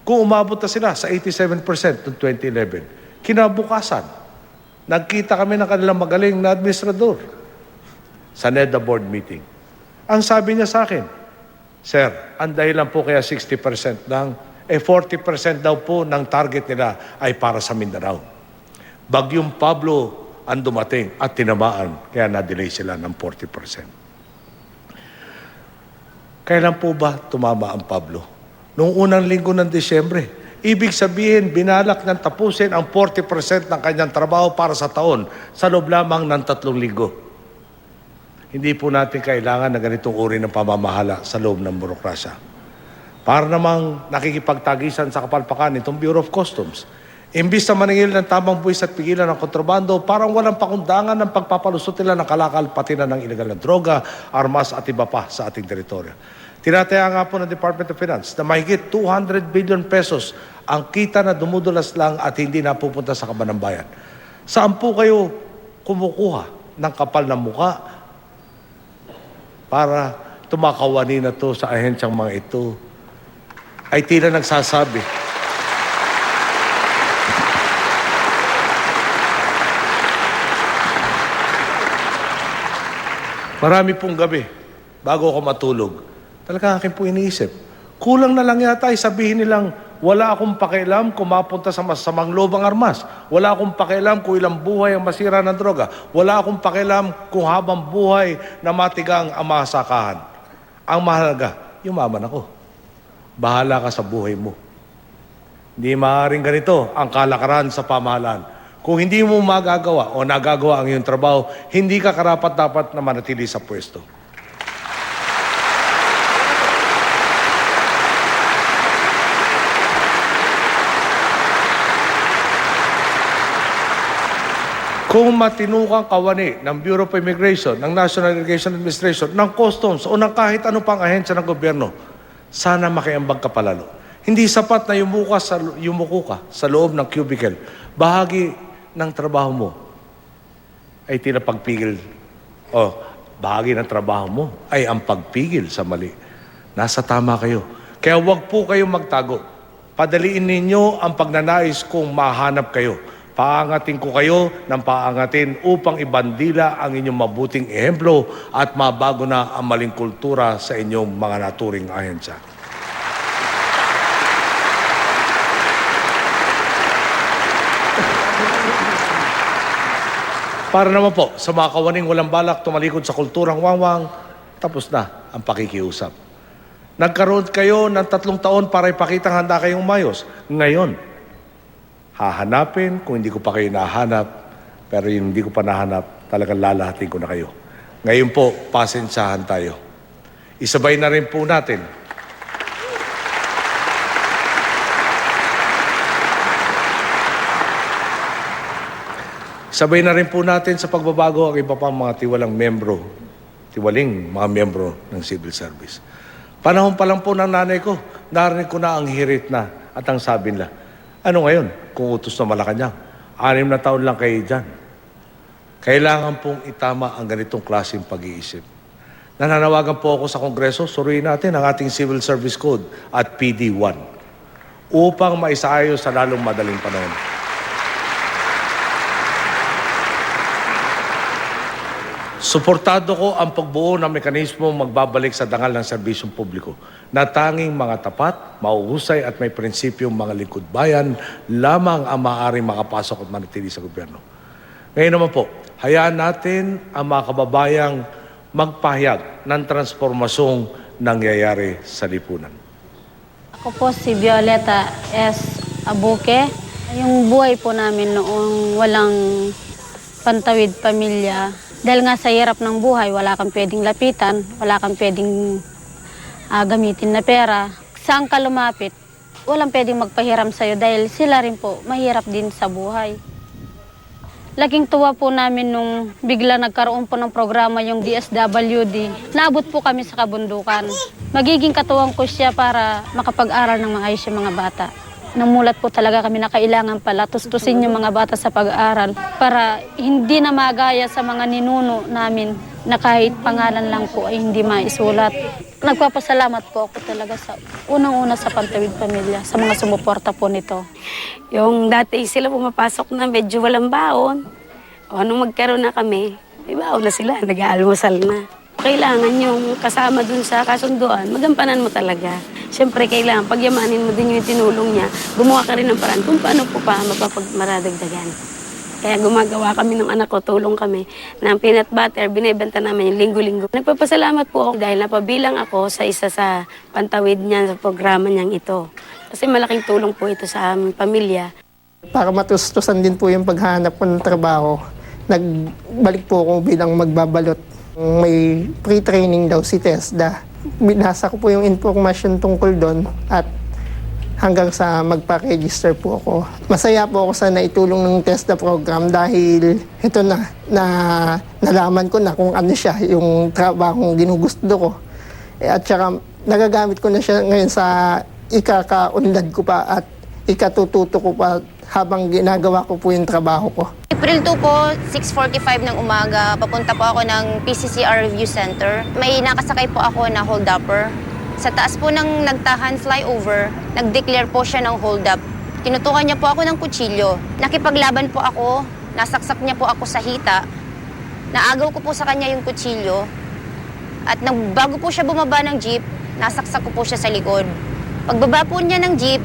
Kung umabot na sila sa 87% noong 2011, kinabukasan, nagkita kami ng kanilang magaling na administrador sa NEDA board meeting. Ang sabi niya sa akin, Sir, ang dahilan po kaya 60% lang, 40% daw po ng target nila ay para sa Mindanao. Bagyong Pablo ang dumating at tinamaan, kaya na-delay sila ng 40%. Kailan po ba tumama ang Pablo? Noong unang linggo ng Disyembre. Ibig sabihin, binalak niyang tapusin ang 40% ng kanyang trabaho para sa taon sa loob lamang ng 3 linggo. Hindi po natin kailangan na ganitong uri ng pamamahala sa loob ng burokrasya. Para namang nakikipagtagisan sa kapalpakan itong Bureau of Customs. Imbis na maningil ng tamang buwis at pigilan ng kontrabando, parang walang pakundangan ng pagpapalusot nila ng kalakal pati na ng ilegal na droga, armas at iba pa sa ating teritoryo. Tinataya nga po ng Department of Finance na mahigit 200 billion pesos ang kita na dumudulas lang at hindi napupunta sa kaban ng bayan. Saan po kayo kumukuha ng kapal na muka para tumakawani na to sa ahensyang mga ito? Ay tila nagsasabi, marami pong gabi, bago ako matulog, talaga akin po iniisip, kulang na lang yata ay sabihin nilang, wala akong pakialam kung mapunta sa masamang loob ang armas. Wala akong pakialam kung ilang buhay ang masira ng droga. Wala akong pakialam kung habang buhay na matigang ang masakahan. Ang mahalaga, yumaman ako. Bahala ka sa buhay mo. Hindi maaaring ganito ang kalakaran sa pamahalaan. Kung hindi mo magagawa o nagagawa ang iyong trabaho, hindi ka karapat-dapat na manatili sa pwesto. Kung matinukang kawani ng Bureau of Immigration, ng National Irrigation Administration, ng Customs o ng kahit ano pang ahensya ng gobyerno, sana makiambag ka palalo. Hindi sapat na yumuko ka sa loob ng cubicle. Bahagi ng trabaho mo ay tinapagpigil o bahagi ng trabaho mo ay ang pagpigil sa mali. Nasa tama kayo. Kaya huwag po kayong magtago. Padaliin ninyo ang pagnanais kung mahanap kayo. Paangatin ko kayo ng paangatin upang ibandila ang inyong mabuting ehemplo at mabago na ang maling kultura sa inyong mga naturing ahensya. Para naman po, sa mga kawaning walang balak tumalikod sa kulturang wangwang, tapos na ang pakikiusap. Nagkaroon kayo ng 3 taon para ipakitang handa kayong umayos. Ngayon, hahanapin kung hindi ko pa kayo nahanap, pero yung hindi ko pa nahanap, talagang lalahatin ko na kayo. Ngayon po, pasensyahan tayo. Isabay na rin po natin sa pagbabago ang iba pang mga tiwaling mga membro ng civil service. Panahon pa lang po ng nanay ko, narinig ko na ang hirit na at ang sabi nila, ano ngayon kung utos na Malacanang? 6 na taon lang kayo dyan. Kailangan pong itama ang ganitong klaseng pag-iisip. Nananawagan po ako sa Kongreso, suriin natin ang ating Civil Service Code at PD1 upang maisaayos sa lalong madaling panahon. Suportado ko ang pagbuo ng mekanismo magbabalik sa dangal ng serbisyong publiko na tanging mga tapat, mauhusay at may prinsipyong mga lingkod bayan lamang ang maaaring makapasok at manatili sa gobyerno. Ngayon naman po, hayaan natin ang mga kababayang magpahayag ng transformasyong nangyayari sa lipunan. Ako po si Violeta S. Abuque. Yung buhay po namin noong walang pantawid pamilya. Dahil nga sa hirap ng buhay, wala kang pwedeng lapitan, wala kang pwedeng gamitin na pera. Saan ka lumapit, walang pwedeng magpahiram sa'yo dahil sila rin po mahirap din sa buhay. Laking tuwa po namin nung bigla nagkaroon po ng programa yung DSWD. Naabot po kami sa kabundukan. Magiging katuwang ko siya para makapag-aral ng maayos yung mga bata. Namulat po talaga kami na kailangan pala tustusin yung mga bata sa pag-aaral para hindi na magaya sa mga ninuno namin na kahit pangalan lang po ay hindi maisulat. Nagpapasalamat po ako talaga sa unang-una sa Pantawid Pamilya, sa mga sumuporta po nito. Yung dati sila pumapasok na medyo walang baon. O nung magkaroon na kami, may baon na sila, nag-aalmusal na. Kailangan yung kasama dun sa kasunduan, magampanan mo talaga. Siyempre, kailangan pagyamanin mo din yung tinulong niya. Gumawa ka rin ng paraan kung paano po pa mapapagmaradagdagan. Kaya gumagawa kami ng anak ko, tulong kami ng peanut butter, binibenta namin yung linggo-linggo. Nagpapasalamat po ako dahil napabilang ako sa isa sa pantawid niya sa programa niyang ito. Kasi malaking tulong po ito sa aming pamilya. Para matustusan din po yung paghanap ko ng trabaho, nagbalik po ako bilang magbabalot. May pre-training daw si TESDA. Binasa ko po yung information tungkol doon at hanggang sa magpa-register po ako. Masaya po ako sa naitulong ng TESDA program dahil ito na nalaman ko na kung ano siya, yung trabahong ginugusto ko. At saka nagagamit ko na siya ngayon sa ikaka-unlad ko pa at ikatututo ko pa habang ginagawa ko po yung trabaho ko. April 2 po, 6:45 ng umaga, papunta po ako ng PCCR Review Center. May nakasakay po ako na hold-upper. Sa taas po ng nagtahan flyover, nag-declare po siya ng hold-up. Tinutukan niya po ako ng kutsilyo. Nakipaglaban po ako, nasaksak niya po ako sa hita. Naagaw ko po sa kanya yung kutsilyo. At bago po siya bumaba ng jeep, nasaksak ko po siya sa likod. Pagbaba po niya ng jeep,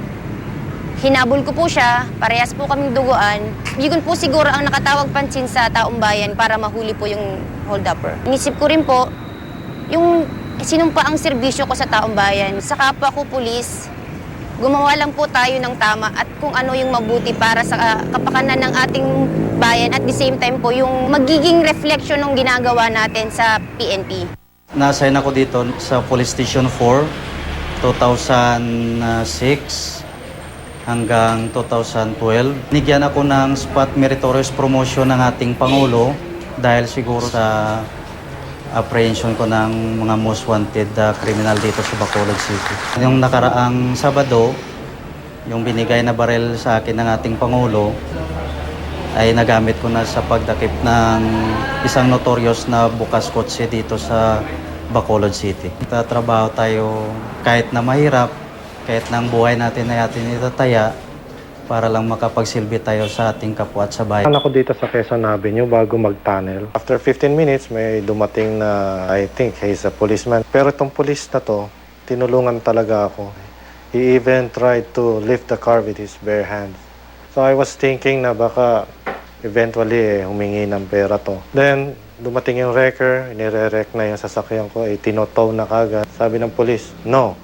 hinabol ko po siya, parehas po kaming duguan. Yun po siguro ang nakatawag pansin sa taong bayan para mahuli po yung hold-upper. Inisip ko rin po, yung sinumpa ang serbisyo ko sa taong bayan. Sa kapwa ko pulis, gumawa lang po tayo ng tama at kung ano yung mabuti para sa kapakanan ng ating bayan at the same time po yung magiging reflection ng ginagawa natin sa PNP. Na-assign ako dito sa Police Station 4, 2006 hanggang 2012. Nigyan ako ng spot meritorious promotion ng ating Pangulo dahil siguro sa apprehension ko ng mga most wanted criminal dito sa Bacolod City. Yung nakaraang Sabado, yung binigay na barel sa akin ng ating Pangulo ay nagamit ko na sa pagdakip ng isang notorious na bukas kotse dito sa Bacolod City. Tatrabaho tayo kahit na mahirap, kahit na ang buhay natin ay atin itataya para lang makapagsilbi tayo sa ating kapwa at sa bayan. Ako dito sa Quezon Avenue bago mag-tunnel. After 15 minutes, may dumating na, I think, he's a policeman. Pero itong police na to, tinulungan talaga ako. He even tried to lift the car with his bare hands. So I was thinking na baka eventually humingi ng pera to. Then, dumating yung wrecker, inire-wreck na yung sasakyan ko, tinotow na kagad. Sabi ng police, no,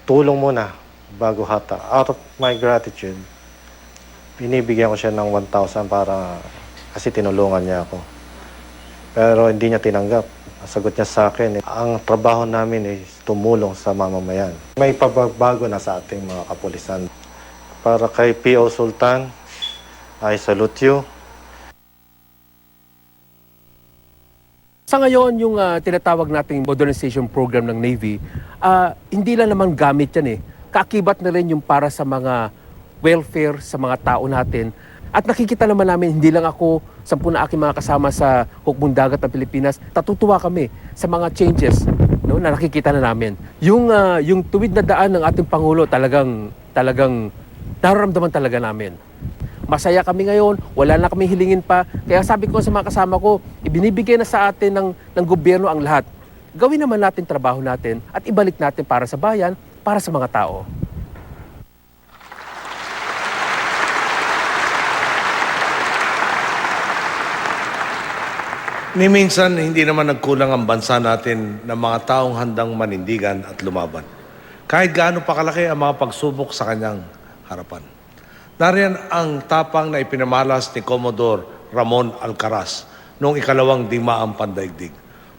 tulong muna bago hata. Out of my gratitude, binibigyan ko siya ng 1,000 para kasi tinulungan niya ako. Pero hindi niya tinanggap. Ang sagot niya sa akin, ang trabaho namin is tumulong sa mamamayan. May pagbabago na sa ating mga kapulisan. Para kay P.O. Sultan, I salute you. Sa ngayon, yung tinatawag nating modernization program ng Navy, hindi lang naman gamit yan eh. Kaakibat na rin yung para sa mga welfare sa mga tao natin. At nakikita naman namin, hindi lang ako, 10 na aking mga kasama sa hukbong dagat ng Pilipinas, natutuwa kami sa mga changes, no, na nakikita na namin. Yung tuwid na daan ng ating Pangulo, talagang nararamdaman talaga namin. Masaya kami ngayon, wala na kami hilingin pa. Kaya sabi ko sa mga kasama ko, ibinibigay na sa atin ng gobyerno ang lahat. Gawin naman natin trabaho natin at ibalik natin para sa bayan, para sa mga tao. Ni minsan, hindi naman nagkulang ang bansa natin ng mga taong handang manindigan at lumaban. Kahit gaano pa kalaki ang mga pagsubok sa kanyang harapan. Nariyan ang tapang na ipinamalas ni Commodore Ramon Alcaraz noong ikalawang digmaang pandaigdig.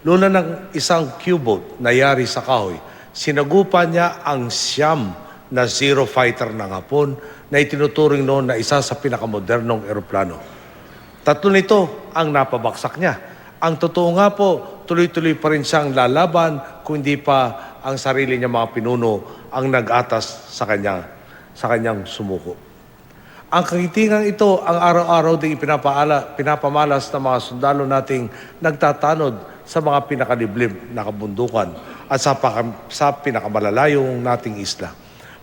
Lula ng isang Q-boat na yari sa kahoy, sinagupa niya ang siyam na Zero Fighter ng Hapon na itinuturing noon na isa sa pinakamodernong eroplano. 3 nito ang napabaksak niya. Ang totoo nga po, tuloy-tuloy pa rin siyang lalaban kung hindi pa ang sarili niya mga pinuno ang nag-atas sa kanyang sumuko. Ang kagitingang ito ang araw-araw ding pinapamalas ng mga sundalo nating nagtatanod sa mga pinakaliblib na kabundukan at sa pinakamalalayong nating isla.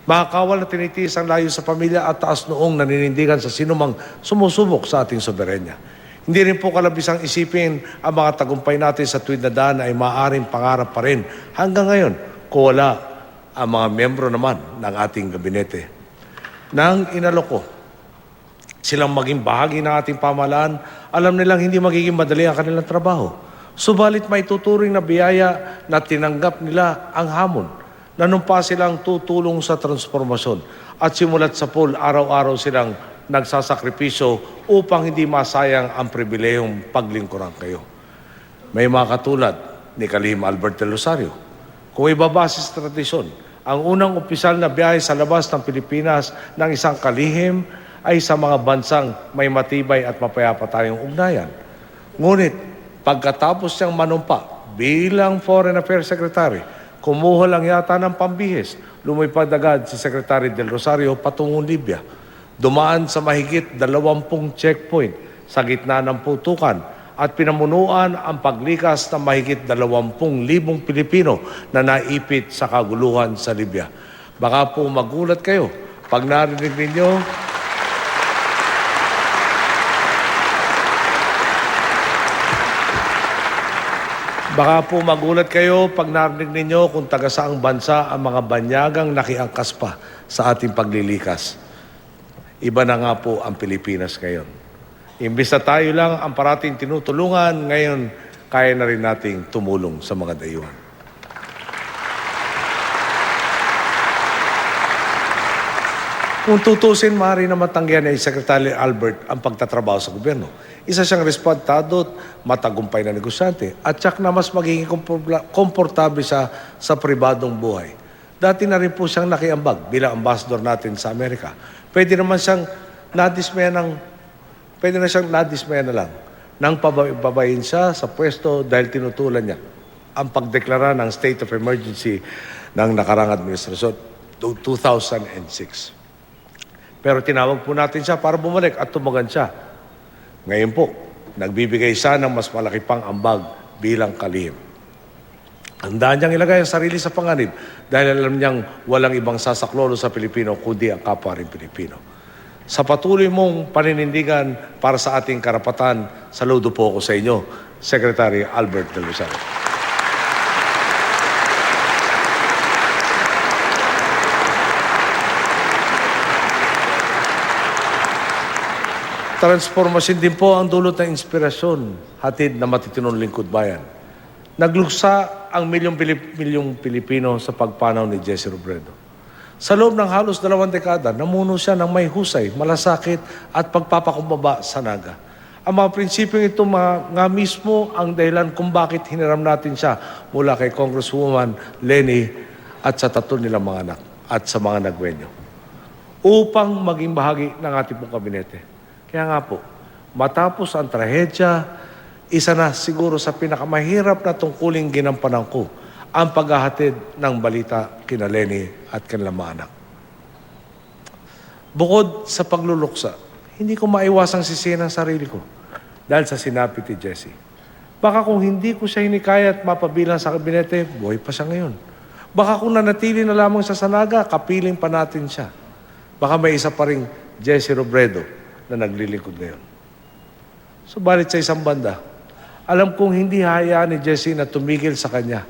Mga kawal na tinitiis ang layo sa pamilya at taas noong naninindigan sa sinumang sumusubok sa ating soberenya. Hindi rin po kalabisang isipin ang mga tagumpay natin sa tuwid na daan ay maaaring pangarap pa rin hanggang ngayon kung wala ang mga membro naman ng ating gabinete. Nang inalok silang maging bahagi ng ating pamahalaan, alam nilang hindi magiging madali ang kanilang trabaho. Subalit may tuturing na biyaya na tinanggap nila ang hamon. Nanumpa silang tutulong sa transformasyon at simulat sa pool, araw-araw silang nagsasakripisyo upang hindi masayang ang pribilehong paglingkuran kayo. May mga katulad ni Kalihim Albert del Rosario. Kung ibabase sa tradisyon, ang unang opisyal na biyahe sa labas ng Pilipinas ng isang kalihim ay sa mga bansang may matibay at mapayapa tayong ugnayan. Ngunit, pagkatapos niyang manumpa bilang Foreign Affairs Secretary, kumuha lang yata ng pambihis, lumipad agad si Secretary del Rosario patungong Libya. Dumaan sa mahigit 20 checkpoint sa gitna ng putukan at pinamunuan ang paglikas ng mahigit 20,000 Pilipino na naipit sa kaguluhan sa Libya. Baka po magulat kayo pag narinig ninyo kung taga saang bansa ang mga banyagang nakiangkas pa sa ating paglilikas. Iba na nga po ang Pilipinas ngayon. Imbis na tayo lang ang parating tinutulungan, ngayon kaya na rin nating tumulong sa mga dayuhan. Kung tutusin, maaari na matanggihan ni Secretary Albert ang pagtatrabaho sa gobyerno. Isa siyang respetado at matagumpay na negosyante at tsak na mas magiging komportable sa pribadong buhay. Dati na rin po siyang nakiambag bilang ambassador natin sa Amerika. Pwede na siyang nadismaya na lang nang pababayin siya sa pwesto dahil tinutulan niya ang pagdeklara ng state of emergency ng nakarang administrasyon 2006. Pero tinawag po natin siya para bumalik at tumagan siya. Ngayon po, nagbibigay siya ng mas malaki pang ambag bilang kalihim. Handa niyang ilagay ang sarili sa panganib dahil alam niyang walang ibang sasaklolo sa Pilipino kundi ang kapwa rin Pilipino. Sa patuloy mong paninindigan para sa ating karapatan, saludo po ako sa inyo, Secretary Albert del Rosario. Transformasyon din po ang dulot ng inspirasyon, hatid na matitinong lingkod bayan. Nagluksa ang milyong Pilipino sa pagpanaw ni Jesse Robredo. Sa loob ng halos 2 dekada, namuno siya ng may husay, malasakit at pagpapakumbaba sa naga. Ang mga prinsipyong ito nga mismo ang dahilan kung bakit hiniram natin siya mula kay Congresswoman Leni at sa tatlo nilang mga anak at sa mga nagwenyo upang maging bahagi ng ating pong kabinete. Kaya nga po, matapos ang trahedya, isa na siguro sa pinakamahirap na tungkuling ginampanan ko ang paghahatid ng balita kina Leni at kanilang mga anak. Bukod sa pagluluksa, hindi ko maiwasang sisihin ang sarili ko dahil sa sinabi ni Jessie. Baka kung hindi ko siya hinikaya at mapabilang sa kabinete, buhay pa siya ngayon. Baka kung nanatili na lamang sa Sanaga, kapiling pa natin siya. Baka may isa pa ring Jessie Robredo na naglilingkod ngayon. Subalit sa isang banda, alam kong hindi hayaan ni Jessie na tumigil sa kanya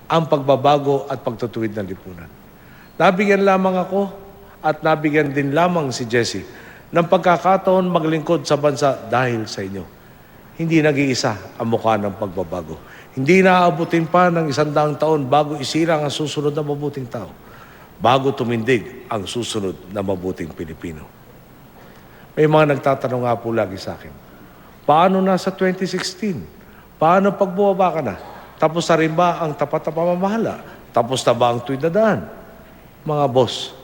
ang pagbabago at pagtutuwid ng lipunan. Nabigyan lamang ako at nabigyan din lamang si Jessie ng pagkakataon maglingkod sa bansa dahil sa inyo. Hindi nag-iisa ang mukha ng pagbabago. Hindi naaabutin pa ng 100 taon bago isilang ang susunod na mabuting tao. Bago tumindig ang susunod na mabuting Pilipino. May mga nagtatanong nga po lagi sa akin, paano na sa 2016? Paano pag bumaba ka na? Tapos na rin ba ang tapat na pamamahala? Tapos na ba ang tuwid na daan? Mga boss,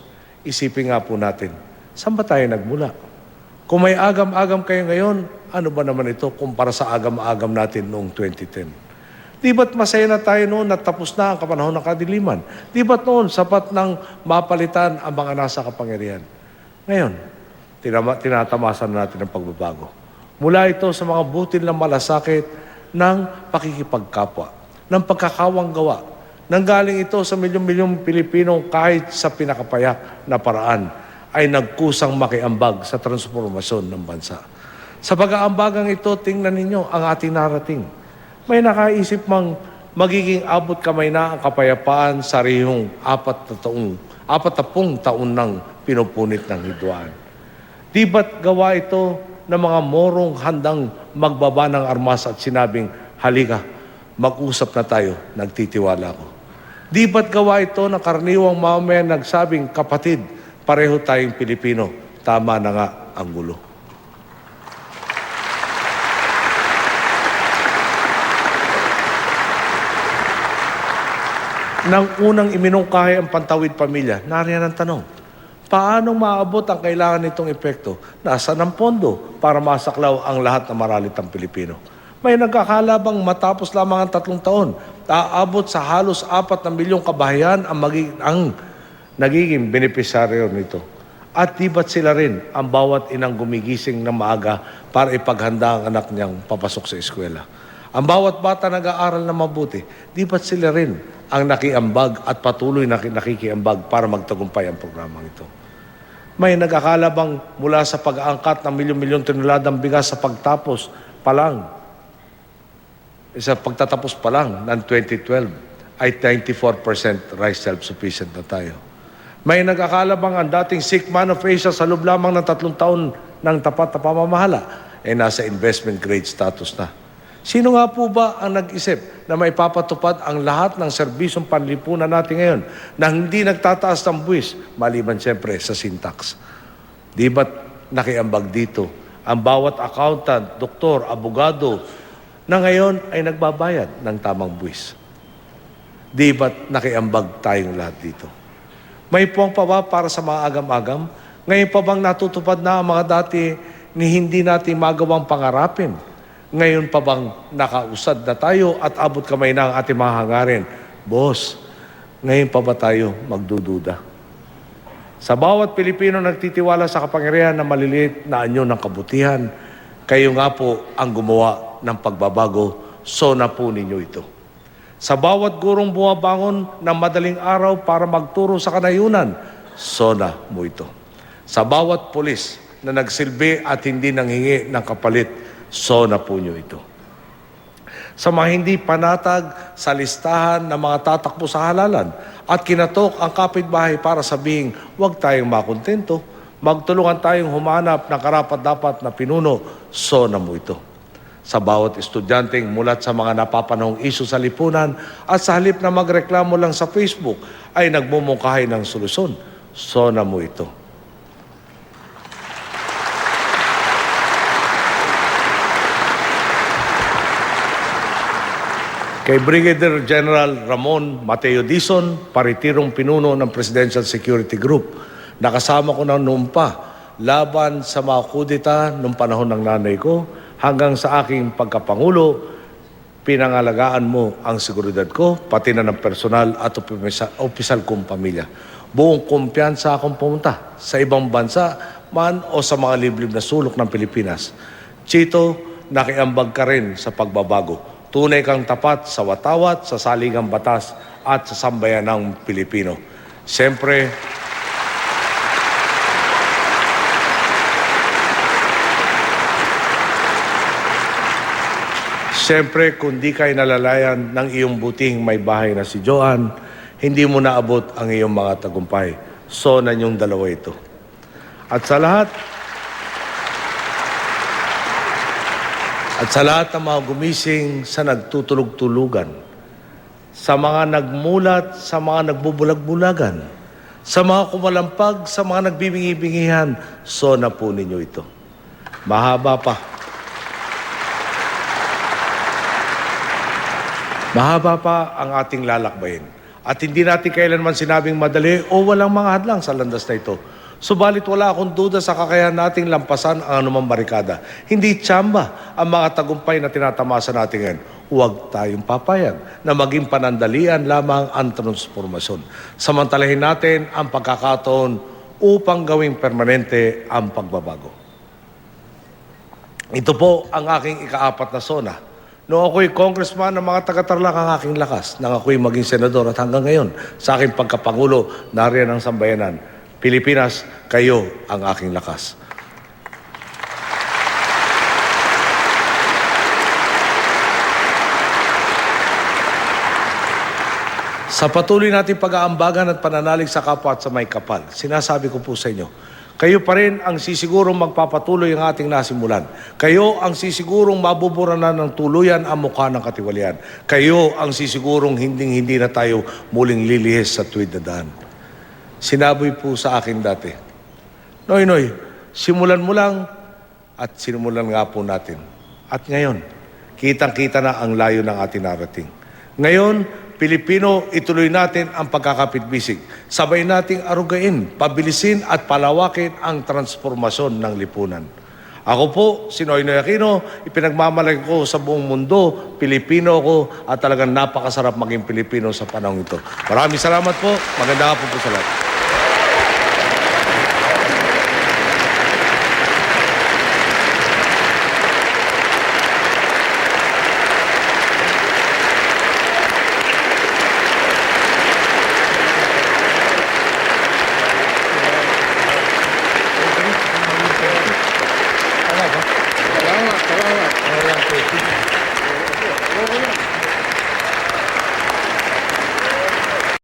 isipin nga po natin, saan ba tayo nagmula? Kung may agam-agam kayo ngayon, ano ba naman ito kumpara sa agam-agam natin noong 2010? Di ba't masaya na tayo noon na tapos na ang kapanahon ng kadiliman? Di ba't noon sapat ng mapalitan ang mga nasa kapangyarihan? Ngayon, tinatamasan natin ang pagbabago. Mula ito sa mga butil na malasakit ng pakikipagkapwa, ng pagkakawang gawa, nanggaling ito sa milyong-milyong Pilipinong kahit sa pinakapayak na paraan ay nagkusang makiambag sa transformasyon ng bansa. Sa pag-aambagang ito, tingnan ninyo ang ating narating. May nakaisip mang magiging abot kamay na ang kapayapaan sa rehong 40 taon nang pinupunit ng hidwaan. Di ba't gawa ito ng mga morong handang magbaba ng armas at sinabing, halika, mag-usap na tayo, nagtitiwala ko. Di ba't gawa ito ng karaniwang mamamayan nagsabing, kapatid, pareho tayong Pilipino, tama na nga ang gulo. Nang unang iminungkahi ang Pantawid Pamilya, nariyan ang tanong, paano maabot ang kailangan nitong epekto? Nasaan ang pondo para masaklaw ang lahat ng maralitang Pilipino? May nagkakala bang matapos lamang ang 3 taon, aabot sa halos 4 na milyong kabahayan ang nagiging benepisyaryo nito? At di ba't sila rin ang bawat inang gumigising ng maaga para ipaghanda ang anak niyang papasok sa eskwela? Ang bawat bata nag-aaral na mabuti, di ba't sila rin ang nakiambag at patuloy na nakikiambag para magtagumpay ang programang ito? May nag-akala bang mula sa pag-aangkat ng milyon-milyon toneladang bigas sa pagtatapos pa lang ng 2012 ay 94% rice self-sufficient na tayo? May nag-akala bang ang dating sick man of Asia sa loob lamang ng 3 taon ng tapat na pamamahala ay nasa investment grade status na? Sino nga po ba ang nag-isip na maipapatupad ang lahat ng serbisyong panlipunan natin ngayon na hindi nagtataas ng buwis, maliban siyempre sa syntax? Di ba't nakiambag dito ang bawat accountant, doktor, abogado na ngayon ay nagbabayad ng tamang buwis? Di ba't nakiambag tayong lahat dito? May puwang pa ba para sa mga agam-agam? Ngayon pa bang natutupad na ang mga dati ni hindi natin magawang pangarapin? Ngayon pa bang nakausad na tayo at abot kamay na ang ating mga hangarin? Boss, ngayon pa ba tayo magdududa? Sa bawat Pilipino nagtitiwala sa kapangyarihan na maliliit na anyo ng kabutihan, kayo nga po ang gumawa ng pagbabago, so na po ninyo ito. Sa bawat gurong bumabangon ng madaling araw para magturo sa kanayunan, so na mo ito. Sa bawat pulis na nagsilbi at hindi nanghingi ng kapalit, so na po nyo ito. Sa mga hindi panatag sa listahan ng mga tatakbo sa halalan at kinatok ang kapitbahay para sabihing huwag tayong makontento, magtulungan tayong humanap ng karapat-dapat na pinuno, so na mo ito. Sa bawat estudyanteng mulat sa mga napapanahong isyu sa lipunan at sa halip na magreklamo lang sa Facebook ay nagmumungkahi ng solusyon, so na mo ito. Kay Brigadier General Ramon Mateo Dizon, paritirong pinuno ng Presidential Security Group. Nakasama ko na noon pa laban sa mga kudeta noong panahon ng nanay ko hanggang sa aking pagkapangulo. Pinangalagaan mo ang seguridad ko, pati na ng personal at opisyal kong pamilya. Buong kumpiyansa akong pumunta sa ibang bansa man o sa mga liblib na sulok ng Pilipinas. Chito, nakiambag ka rin sa pagbabago. Tunay kang tapat sa watawat, sa saligang batas at sa sambayan ng Pilipino. Siyempre, kung di kayo nalalayan ng iyong buting may bahay na si Joan, hindi mo naabot ang iyong mga tagumpay. So na yung dalawa ito. At sa lahat ng mga gumising sa nagtutulog-tulugan, sa mga nagmulat, sa mga nagbubulag-bulagan, sa mga kumalampag, sa mga nagbibingi-bingihan, so na po ninyo ito. Mahaba pa. Mahaba pa ang ating lalakbayin. At hindi natin kailanman sinabing madali o walang mga hadlang sa landas na ito. Subalit wala akong duda sa kakayahan nating lampasan ang anumang barikada. Hindi tsamba ang mga tagumpay na tinatamasa natin ngayon. Huwag tayong papayag na maging panandalian lamang ang transformasyon. Samantalahin natin ang pagkakataon upang gawing permanente ang pagbabago. Ito po ang aking ikaapat na sona. Noong ako'y congressman ng mga taga-Tarlac ang aking lakas. Nang ako'y maging senador at hanggang ngayon, sa aking pagkapangulo, nariyan ang sambayanan. Pilipinas, kayo ang aking lakas. Sa patuloy nating pag-aambagan at pananalig sa kapwa at sa may kapal, sinasabi ko po sa inyo, kayo pa rin ang sisigurong magpapatuloy ang ating nasimulan. Kayo ang sisigurong mabuburanan ng tuluyan ang mukha ng katiwalian. Kayo ang sisigurong hindi na tayo muling lilihis sa tuwid na daan. Sinabi po sa akin dati, Noy, simulan mo lang at sinimulan nga po natin. At ngayon, kitang-kita na ang layo ng ating narating. Ngayon, Pilipino, ituloy natin ang pagkakapit-bisig. Sabay nating arugain, pabilisin at palawakin ang transformasyon ng lipunan. Ako po, si Noynoy Aquino, ipinagmamalaki ko sa buong mundo, Pilipino ako at talagang napakasarap maging Pilipino sa panahon ito. Maraming salamat po. Magandang hapon po sa lahat.